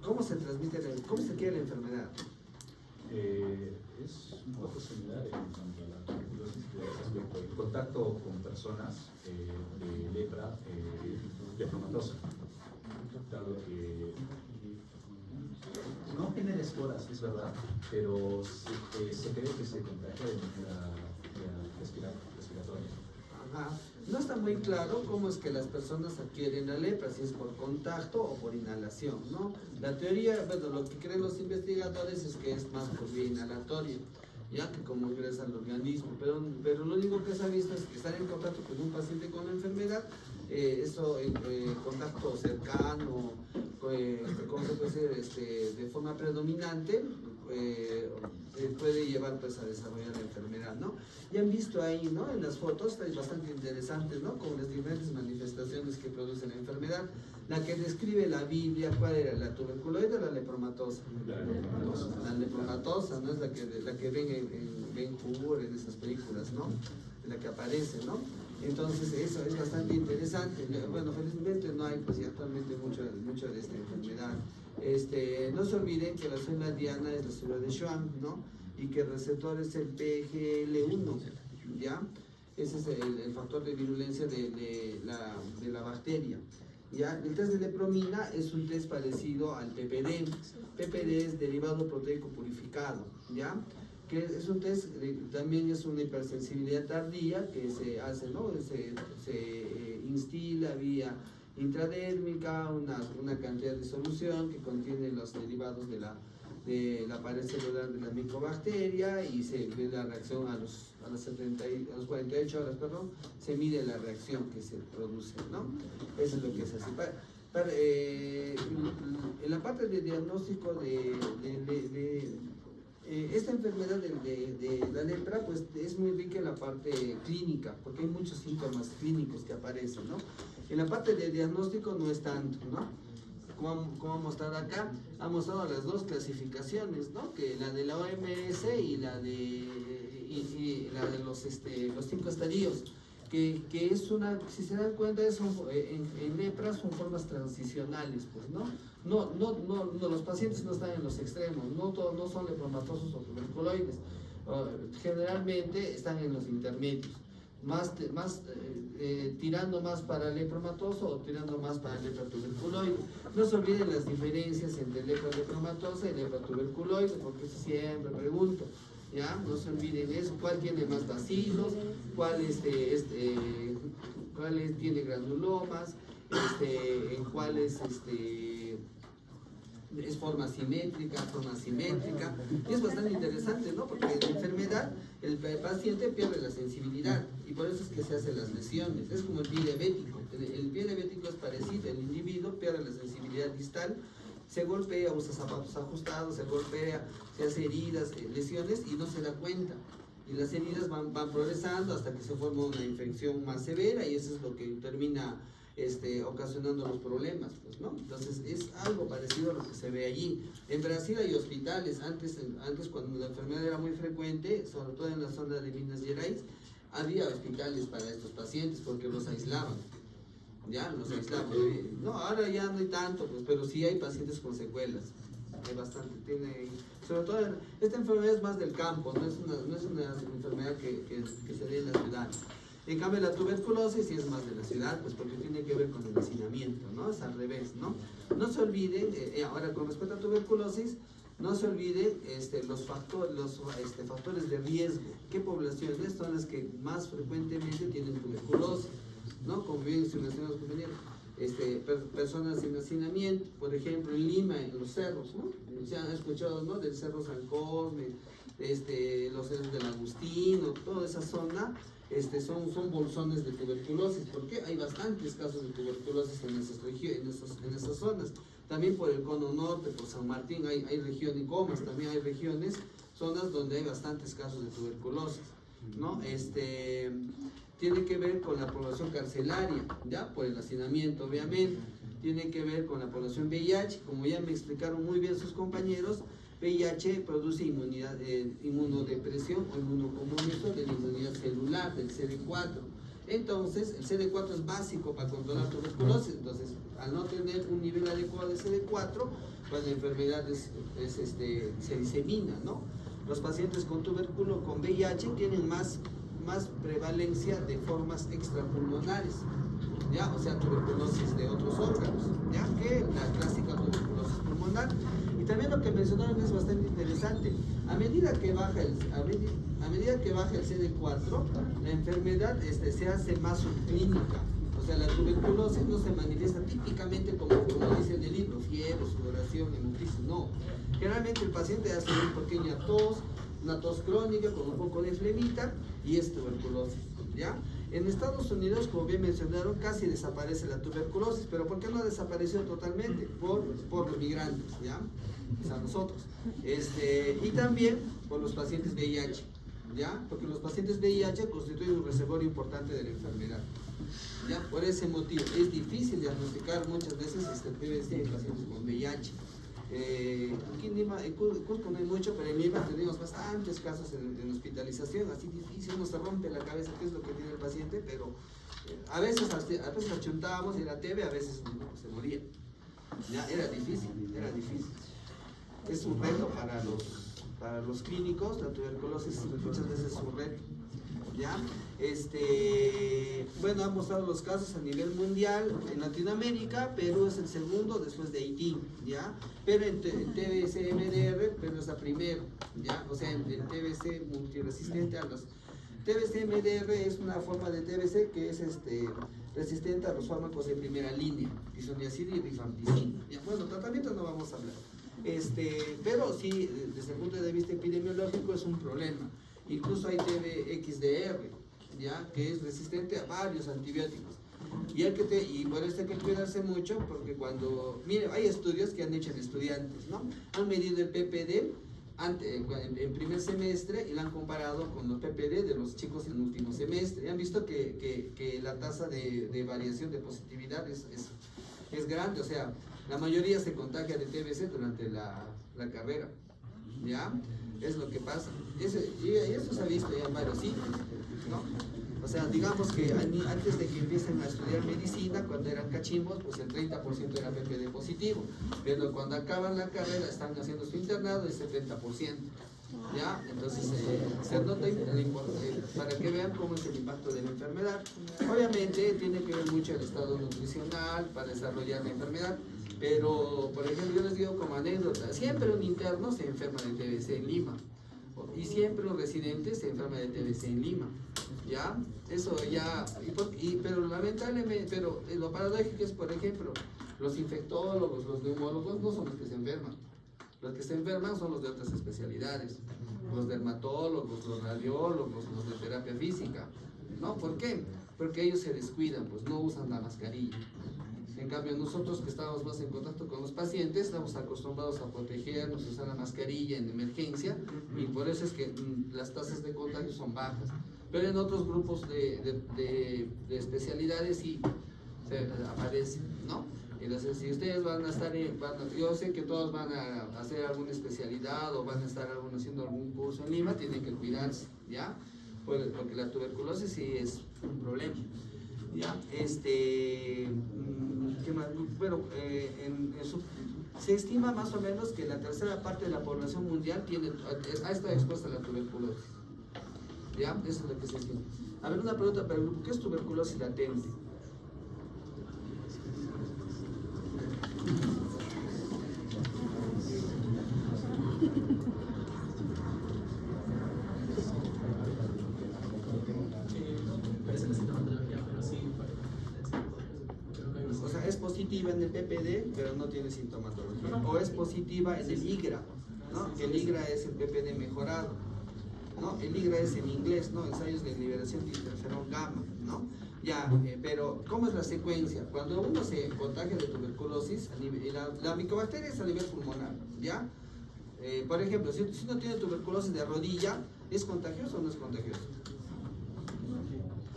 Speaker 6: ¿Cómo se transmite, cómo se adquiere la enfermedad?
Speaker 5: Es un poco similar en cuanto a la tuberculosis de ese aspecto. El contacto con personas de lepra lepromatosa. Dado que no genera esporas, es verdad, pero se cree que se contagia de manera respiratoria.
Speaker 6: Ajá. No está muy claro cómo es que las personas adquieren la lepra, si es por contacto o por inhalación, ¿no? La teoría, bueno, lo que creen los investigadores es que es más por vía inhalatoria, ya que como ingresa al organismo, pero lo único que se ha visto es que estar en contacto con un paciente con la enfermedad, eso en contacto cercano, ¿cómo se puede decir? De forma predominante, puede llevar pues a desarrollar la enfermedad, ¿no? Y han visto ahí, ¿no? En las fotos, es bastante interesante, ¿no? Con las diferentes manifestaciones que produce la enfermedad. La que describe la Biblia, ¿cuál era? ¿La tuberculoide o la lepromatosa? La lepromatosa, ¿no? Es la que ven en Ben-Hur, en esas películas, ¿no? La que aparece, ¿no? Entonces eso es bastante interesante. Bueno, felizmente no hay pues actualmente mucho de esta enfermedad. No se olviden que la célula diana es la célula de Schwann, ¿no? Y que el receptor es el PGL1, ¿ya? Ese es el factor de virulencia de la bacteria, ¿ya? El test de lepromina es un test parecido al PPD. PPD es derivado proteico purificado, ¿ya? Que es un test, también es una hipersensibilidad tardía que se hace, ¿no? Se instila vía intradérmica una cantidad de solución que contiene los derivados de la pared celular de la microbacteria y se ve la reacción a las 48 horas, perdón, se mide la reacción que se produce, ¿no? Eso es lo que se hace. En la parte de diagnóstico esta enfermedad de la lepra pues es muy rica en la parte clínica porque hay muchos síntomas clínicos que aparecen, ¿no? En la parte de diagnóstico no es tanto, ¿no? Como ha mostrado acá, ha mostrado las dos clasificaciones, ¿no? Que la de la OMS y la de los 5 estadios, que es una, si se dan cuenta, en lepra son formas transicionales, pues, ¿no? No, los pacientes no están en los extremos, no son lepromatosos o tuberculoides, generalmente están en los intermedios, tirando más para lepromatoso o tirando más para lepra tuberculoide. No se olviden las diferencias entre lepra lepromatosa y lepra tuberculoide, porque eso siempre pregunto, ¿ya? No se olviden eso, cuál tiene más bacilos, cuál tiene granulomas, en cuáles es forma simétrica, forma asimétrica, y es bastante interesante, ¿no? Porque en la enfermedad el paciente pierde la sensibilidad y por eso es que se hacen las lesiones. Es como el pie diabético. El pie diabético es parecido, el individuo pierde la sensibilidad distal, se golpea, usa zapatos ajustados, se golpea, se hace heridas, lesiones y no se da cuenta. Y las heridas van progresando hasta que se forma una infección más severa y eso es lo que termina ocasionando los problemas, pues, ¿no? Entonces es algo parecido a lo que se ve allí. En Brasil hay hospitales, antes cuando la enfermedad era muy frecuente, sobre todo en la zona de Minas Gerais, había hospitales para estos pacientes porque los aislaban, ya, los aislaban. No, ahora ya no hay tanto, pues, pero sí hay pacientes con secuelas, hay bastante, sobre todo esta enfermedad es más del campo, no es una enfermedad que se ve en la ciudad. En cambio la tuberculosis sí es más de la ciudad, pues porque tiene que ver con el hacinamiento, ¿no? Es al revés, ¿no? No se olviden, ahora con respecto a tuberculosis, no se olviden los factores de riesgo. ¿Qué poblaciones son las que más frecuentemente tienen tuberculosis? ¿No? Como bien mencionaron los compañeros, personas sin hacinamiento, por ejemplo en Lima, en los cerros, ¿no? Se han escuchado, ¿no? Del Cerro San Cosme, los cerros del Agustino, toda esa zona. Son bolsones de tuberculosis, porque hay bastantes casos de tuberculosis en esas zonas. También por el cono norte, por San Martín, hay regiones, Comas, también hay regiones, zonas donde hay bastantes casos de tuberculosis, ¿no? Tiene que ver con la población carcelaria, ya, por el hacinamiento, obviamente. Tiene que ver con la población VIH, como ya me explicaron muy bien sus compañeros. VIH produce inmunodepresión o inmunocompromiso de la inmunidad celular, del CD4. Entonces, el CD4 es básico para controlar tuberculosis. Entonces, al no tener un nivel adecuado de CD4, pues la enfermedad se disemina, ¿no? Los pacientes con con VIH tienen más prevalencia de formas extrapulmonares, ¿ya? O sea, tuberculosis de otros órganos, ¿ya? Que la clásica tuberculosis pulmonar. Y también lo que mencionaron es bastante interesante. A medida que baja el CD4, la enfermedad se hace más subclínica. O sea, la tuberculosis no se manifiesta típicamente como dice en el libro, fiebre, sudoración, hemoptisis, no. Generalmente el paciente hace una pequeña tos, una tos crónica con un poco de flemita y es tuberculosis, ¿ya? En Estados Unidos, como bien mencionaron, casi desaparece la tuberculosis, pero ¿por qué no ha desaparecido totalmente? Por los migrantes, ¿ya? O sea, nosotros. Y también por los pacientes VIH, ¿ya? Porque los pacientes VIH constituyen un reservorio importante de la enfermedad, ¿ya? Por ese motivo es difícil diagnosticar muchas veces PVC en pacientes con VIH. Aquí en Lima, en Cusco no hay mucho, pero en Lima tenemos bastantes casos en hospitalización, así difícil, uno se rompe la cabeza qué es lo que tiene el paciente, pero a veces achuntábamos y era TB, a veces se moría. Ya, era difícil. Es un reto para los clínicos, la tuberculosis muchas veces es un reto. ¿Ya? Bueno, han mostrado los casos a nivel mundial. En Latinoamérica, Perú es el segundo después de Haití, ¿ya? Pero en TBC-MDR, Perú es la primera, ¿ya? O sea, en TBC multiresistente a los... TBC-MDR es una forma de TBC que es resistente a los fármacos de primera línea, isoniazida y rifampicina. Bueno, tratamiento no vamos a hablar. Pero sí, desde el punto de vista epidemiológico es un problema. Incluso hay TBXDR, ¿ya? Que es resistente a varios antibióticos. Y por eso hay que cuidarse mucho, porque mire, hay estudios que han hecho en estudiantes, ¿no? Han medido el PPD en primer semestre y lo han comparado con los PPD de los chicos en último semestre. Y han visto que la tasa de variación de positividad es grande, o sea, la mayoría se contagia de TBC durante la carrera, ¿ya? Es lo que pasa. Y eso se ha visto ya en varios sitios, ¿no? O sea, digamos que antes de que empiecen a estudiar medicina, cuando eran cachimbos, pues el 30% era PPD positivo. Pero cuando acaban la carrera, están haciendo su internado, es 70%. ¿Ya? Entonces, se nota para que vean cómo es el impacto de la enfermedad. Obviamente, tiene que ver mucho el estado nutricional para desarrollar la enfermedad. Pero, por ejemplo, yo les digo como anécdota, siempre un interno se enferma de TBC en Lima. Y siempre un residente se enferma de TBC en Lima. ¿Ya? Eso ya... pero lamentablemente, pero lo paradójico es, por ejemplo, los infectólogos, los neumólogos no son los que se enferman. Los que se enferman son los de otras especialidades. Los dermatólogos, los radiólogos, los de terapia física. ¿No? ¿Por qué? Porque ellos se descuidan, pues no usan la mascarilla. En cambio, nosotros que estamos más en contacto con los pacientes, estamos acostumbrados a protegernos, a usar la mascarilla en emergencia, y por eso es que las tasas de contagio son bajas. Pero en otros grupos de especialidades sí aparecen, ¿no? Entonces, si ustedes van a estar, yo sé que todos van a hacer alguna especialidad o van a estar haciendo algún curso en Lima, tienen que cuidarse, ¿ya? Porque la tuberculosis sí es un problema. ¿Ya? ¿Qué más? Bueno, se estima más o menos que la tercera parte de la población mundial ha estado expuesta a la tuberculosis. ¿Ya? Eso es lo que se estima. A ver, una pregunta para el grupo: ¿qué es tuberculosis latente? O sea, es positiva en el PPD, pero no tiene sintomatología. O es positiva en el IGRA, ¿no? Que el IGRA es el PPD mejorado, ¿no? El IGRA es en inglés, ¿no? Ensayos de liberación de interferón gamma, ¿no? Ya, pero ¿cómo es la secuencia? Cuando uno se contagia de tuberculosis, la micobacteria es a nivel pulmonar, ¿ya? Por ejemplo, si uno tiene tuberculosis de rodilla, ¿es contagioso o no es contagioso?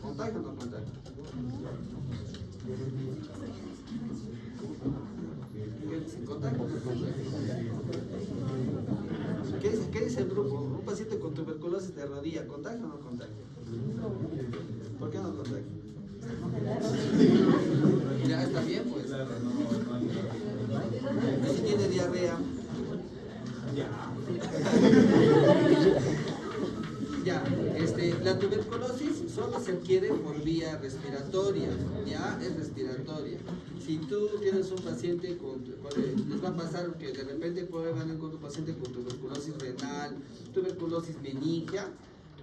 Speaker 6: ¿Contagio o no contagio? ¿Qué dice el grupo? Un paciente con tuberculosis de rodilla, ¿contagio o no contagio? ¿Por qué no contagio? está bien, pues.
Speaker 4: Claro, no
Speaker 6: Y si tiene diarrea, ya, la tuberculosis solo se adquiere por vía respiratoria, ya, es respiratoria. Si tú tienes un paciente les va a pasar que de repente pueden encontrar un paciente con tuberculosis renal, tuberculosis meningia,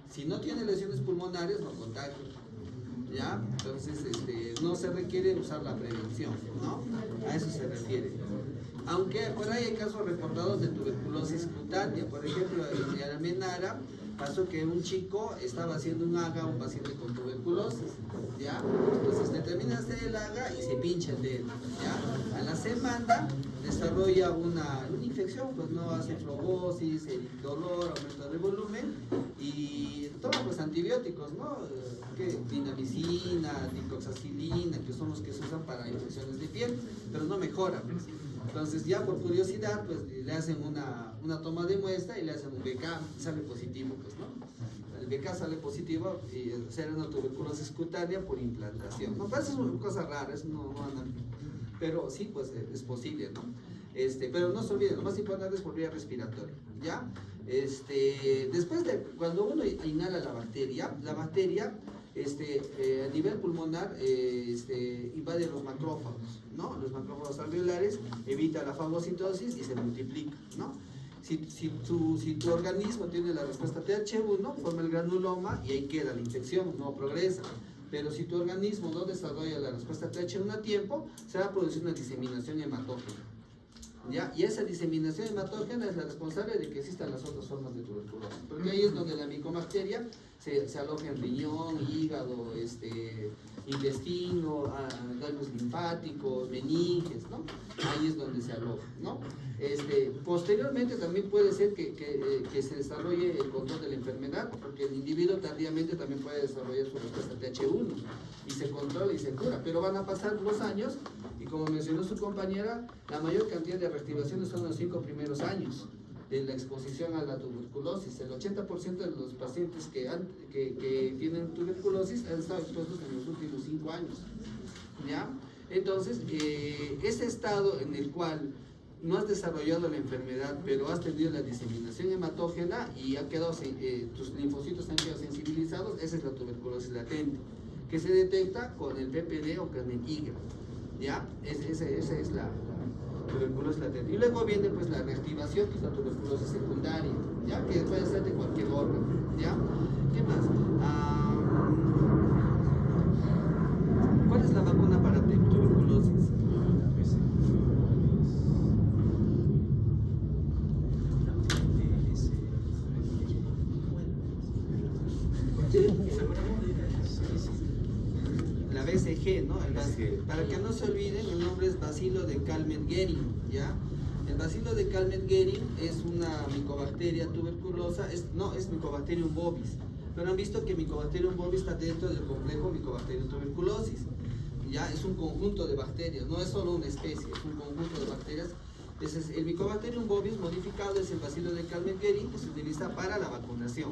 Speaker 6: si no tiene lesiones pulmonares, no contagia, ya, entonces no se requiere usar la prevención, ¿no? A eso se refiere. Aunque por ahí hay casos reportados de tuberculosis cutánea, por ejemplo, en Almenara pasó que un chico estaba haciendo un AGA a un paciente con tuberculosis, ¿ya? Entonces le termina de hacer el AGA y se pincha el dedo, ¿ya? A la semana desarrolla una infección, pues no hace flogosis, el dolor, aumento de volumen y toma pues antibióticos, ¿no? Que dinamicina, dicoxacilina, que son los que se usan para infecciones de piel, pero no mejora, pues. Entonces ya por curiosidad pues le hacen una toma de muestra y le hacen un BK y sale positivo, pues, ¿no? El BK sale positivo y será una tuberculosis cutánea por implantación. No, pero eso es una cosa rara, eso no anda, pero sí, pues es posible, ¿no? Pero no se olviden, lo más importante es por vía respiratoria, ¿ya? Después de cuando uno inhala la bacteria a nivel pulmonar invade los macrófagos, ¿no? Los macrófagos alveolares, evita la fagocitosis y se multiplica, ¿no? Si tu organismo tiene la respuesta TH1, forma el granuloma y ahí queda la infección, no progresa. Pero si tu organismo no desarrolla la respuesta TH1 a tiempo, se va a producir una diseminación hematógena, ¿ya? Y esa diseminación hematógena es la responsable de que existan las otras formas de tuberculosis, porque ahí es donde la micobacteria se aloja en riñón, hígado, intestino, ganglios linfáticos, meninges, ¿no? Ahí es donde se aloja, ¿no? Posteriormente también puede ser que se desarrolle el control de la enfermedad, porque el individuo tardíamente también puede desarrollar su respuesta TH1 y se controla y se cura, pero van a pasar los años y como mencionó su compañera, la mayor cantidad de reactivaciones son los 5 primeros años de la exposición a la tuberculosis. El 80% de los pacientes que tienen tuberculosis han estado expuestos en los últimos 5 años, ¿ya? Entonces, ese estado en el cual no has desarrollado la enfermedad, pero has tenido la diseminación hematógena y tus linfocitos han quedado sensibilizados, esa es la tuberculosis latente, que se detecta con el PPD o con el IgA, ¿ya? Esa es la tuberculosis latente. Y luego viene pues la reactivación, que es la tuberculosis secundaria, ¿ya? Que puede ser de cualquier órgano, ¿ya? ¿Qué más? ¿Cuál es la vacuna para tuberculosis? La BCG, ¿no? Para que no se olviden, el nombre es Bacilo de Calmette-Guerin, ¿ya? El bacilo de Calmette-Guerin es una micobacteria tuberculosa, es Mycobacterium bovis, pero han visto que Mycobacterium bovis está dentro del complejo Mycobacterium tuberculosis, ¿ya? Es un conjunto de bacterias, no es solo una especie, es un conjunto de bacterias. Entonces, el Mycobacterium bovis modificado es el bacilo de Calmette-Guerin, que se utiliza para la vacunación.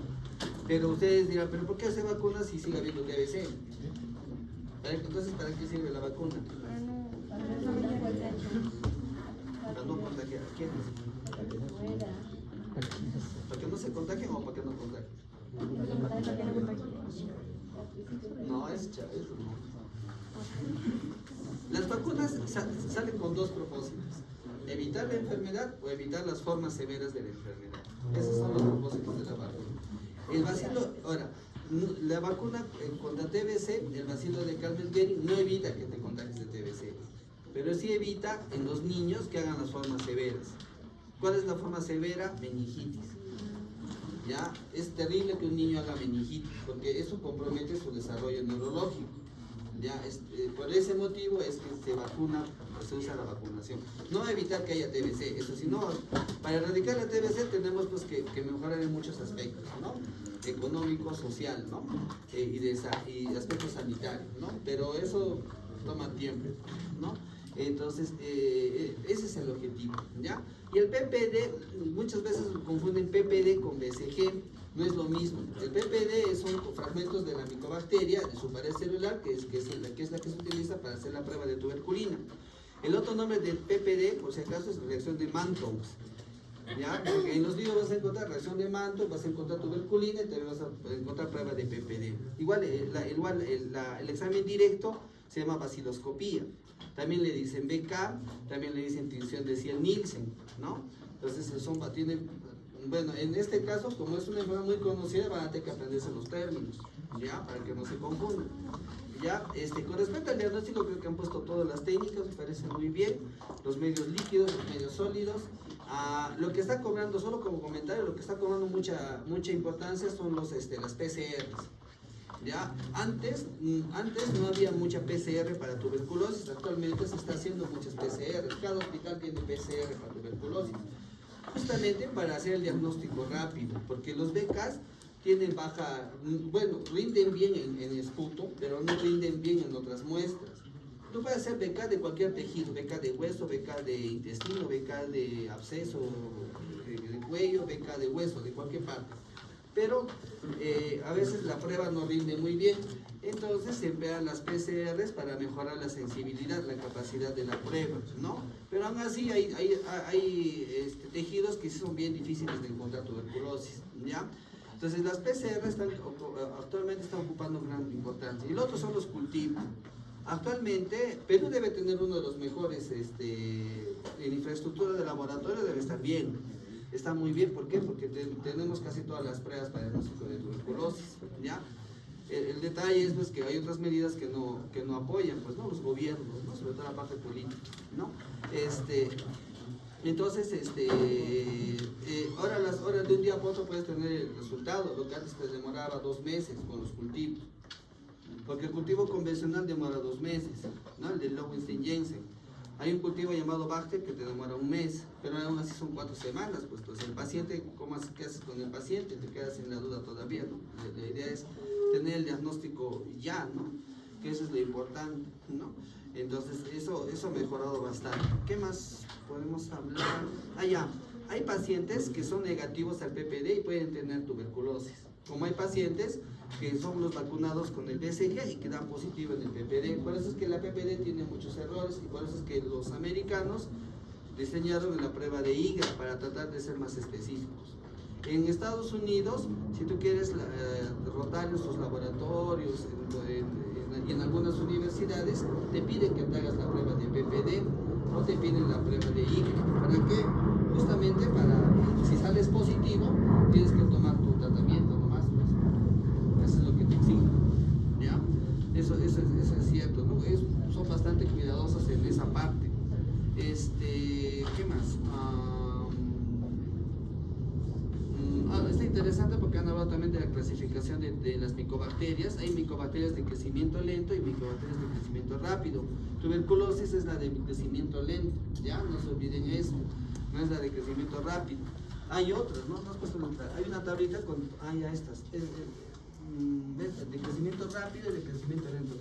Speaker 6: Pero ustedes dirán, ¿pero por qué hace vacunas si sigue habiendo TBC? Entonces, ¿para qué sirve la vacuna? Para no contagiar a quiénes. ¿Para que no se contagien o para que no contagien? No, es Chávez, no. Las vacunas salen con dos propósitos: evitar la enfermedad o evitar las formas severas de la enfermedad. Esos son los propósitos de la vacuna. El bacilo, ahora, la vacuna contra TBC, el bacilo de Calmette-Guerin, no evita que te contagies de TBC, pero sí evita en los niños que hagan las formas severas. ¿Cuál es la forma severa? Meningitis. ¿Ya? Es terrible que un niño haga meningitis, porque eso compromete su desarrollo neurológico. ¿Ya? Por ese motivo es que se vacuna, o se usa la vacunación. No evitar que haya TBC, eso sino para erradicar la TBC tenemos pues que mejorar en muchos aspectos, ¿no? Económico, social, ¿no? Y aspectos sanitarios, ¿no? Pero eso toma tiempo, ¿no? Entonces, ese es el objetivo, ¿ya? Y el PPD, muchas veces confunden PPD con BCG. no es lo mismo. El PPD son fragmentos de la micobacteria, de su pared celular, que es la que se utiliza para hacer la prueba de tuberculina. El otro nombre del PPD, por si acaso, es reacción de Mantoux. ¿Ya? Porque en los libros vas a encontrar reacción de Mantoux, vas a encontrar tuberculina y también vas a encontrar prueba de PPD. Igual, el examen directo se llama baciloscopía. También le dicen BK, también le dicen tinción de Ciel-Nielsen, ¿no? Entonces, bueno, en este caso, como es una enfermedad muy conocida, van a tener que aprenderse los términos, ¿ya? Para que no se confundan. ¿Ya? Con respecto al diagnóstico, creo que han puesto todas las técnicas, me parece muy bien. Los medios líquidos, los medios sólidos. Lo que está cobrando, solo como comentario, lo que está cobrando mucha importancia son las PCRs. ¿Ya? Antes no había mucha PCR para tuberculosis, actualmente se está haciendo muchas PCR. Cada hospital tiene PCR para tuberculosis, justamente para hacer el diagnóstico rápido, porque los BKs tienen rinden bien en esputo, pero no rinden bien en otras muestras. Tú puedes hacer BK de cualquier tejido, BK de hueso, BK de intestino, BK de absceso, de cuello, BK de hueso, de cualquier parte. Pero a veces la prueba no rinde muy bien, entonces se emplean las PCRs para mejorar la sensibilidad, la capacidad de la prueba, ¿no? Pero aún así hay tejidos que son bien difíciles de encontrar tuberculosis, ¿ya? Entonces las PCR actualmente están ocupando gran importancia. Y el otro son los cultivos. Actualmente Perú debe tener uno de los mejores en infraestructura de laboratorio, debe estar bien. Está muy bien, ¿por qué? Porque tenemos casi todas las pruebas para el diagnóstico de tuberculosis, ¿ya? El detalle es pues, que hay otras medidas que no apoyan, pues, ¿no? Los gobiernos, ¿no? Sobre todo la parte política, ¿no? Entonces, ahora de un día a otro puedes tener el resultado, lo que antes te demoraba 2 meses con los cultivos. Porque el cultivo convencional demora 2 meses, ¿no? El de Lowenstein-Jensen. Hay un cultivo llamado Bacter que te demora 1 mes, pero aún así son 4 semanas, pues entonces el paciente, ¿qué haces con el paciente? Te quedas en la duda todavía, ¿no? La idea es tener el diagnóstico ya, ¿no? Que eso es lo importante, ¿no? Entonces eso ha mejorado bastante. ¿Qué más podemos hablar? Ya. Hay pacientes que son negativos al PPD y pueden tener tuberculosis. Como hay pacientes que son los vacunados con el BCG y que dan positivo en el PPD. Por eso es que la PPD tiene muchos errores y por eso es que los americanos diseñaron la prueba de IGRA para tratar de ser más específicos. En Estados Unidos, si tú quieres rotar en sus laboratorios y en algunas universidades, te piden que te hagas la prueba de PPD o te piden la prueba de IGRA. ¿Para qué? Justamente si sales positivo, tienes que tomar tu tratamiento nomás. Eso es lo que te exigen, ¿ya? Eso es cierto, ¿no? Son bastante cuidadosos en esa parte. ¿Qué más? Está interesante porque han hablado también de la clasificación de las micobacterias. Hay micobacterias de crecimiento lento y micobacterias de crecimiento rápido. Tuberculosis es la de crecimiento lento, ¿ya? No se olviden eso, no es la de crecimiento rápido. Hay otras, ¿no? Hay una tablita con, ya estas. De crecimiento rápido y de crecimiento lento.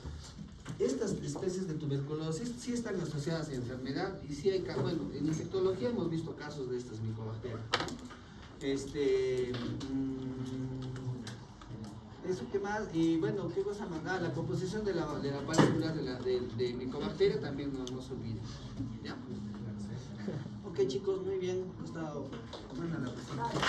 Speaker 6: Estas especies de tuberculosis sí están asociadas a enfermedad y sí hay, bueno, en infectología hemos visto casos de estas micobacterias. Eso que más, y bueno, ¿qué cosa más? La composición de la pared celular de micobacteria también no se olvide, ¿ya? Ok chicos, muy bien, ha estado buena la presentación.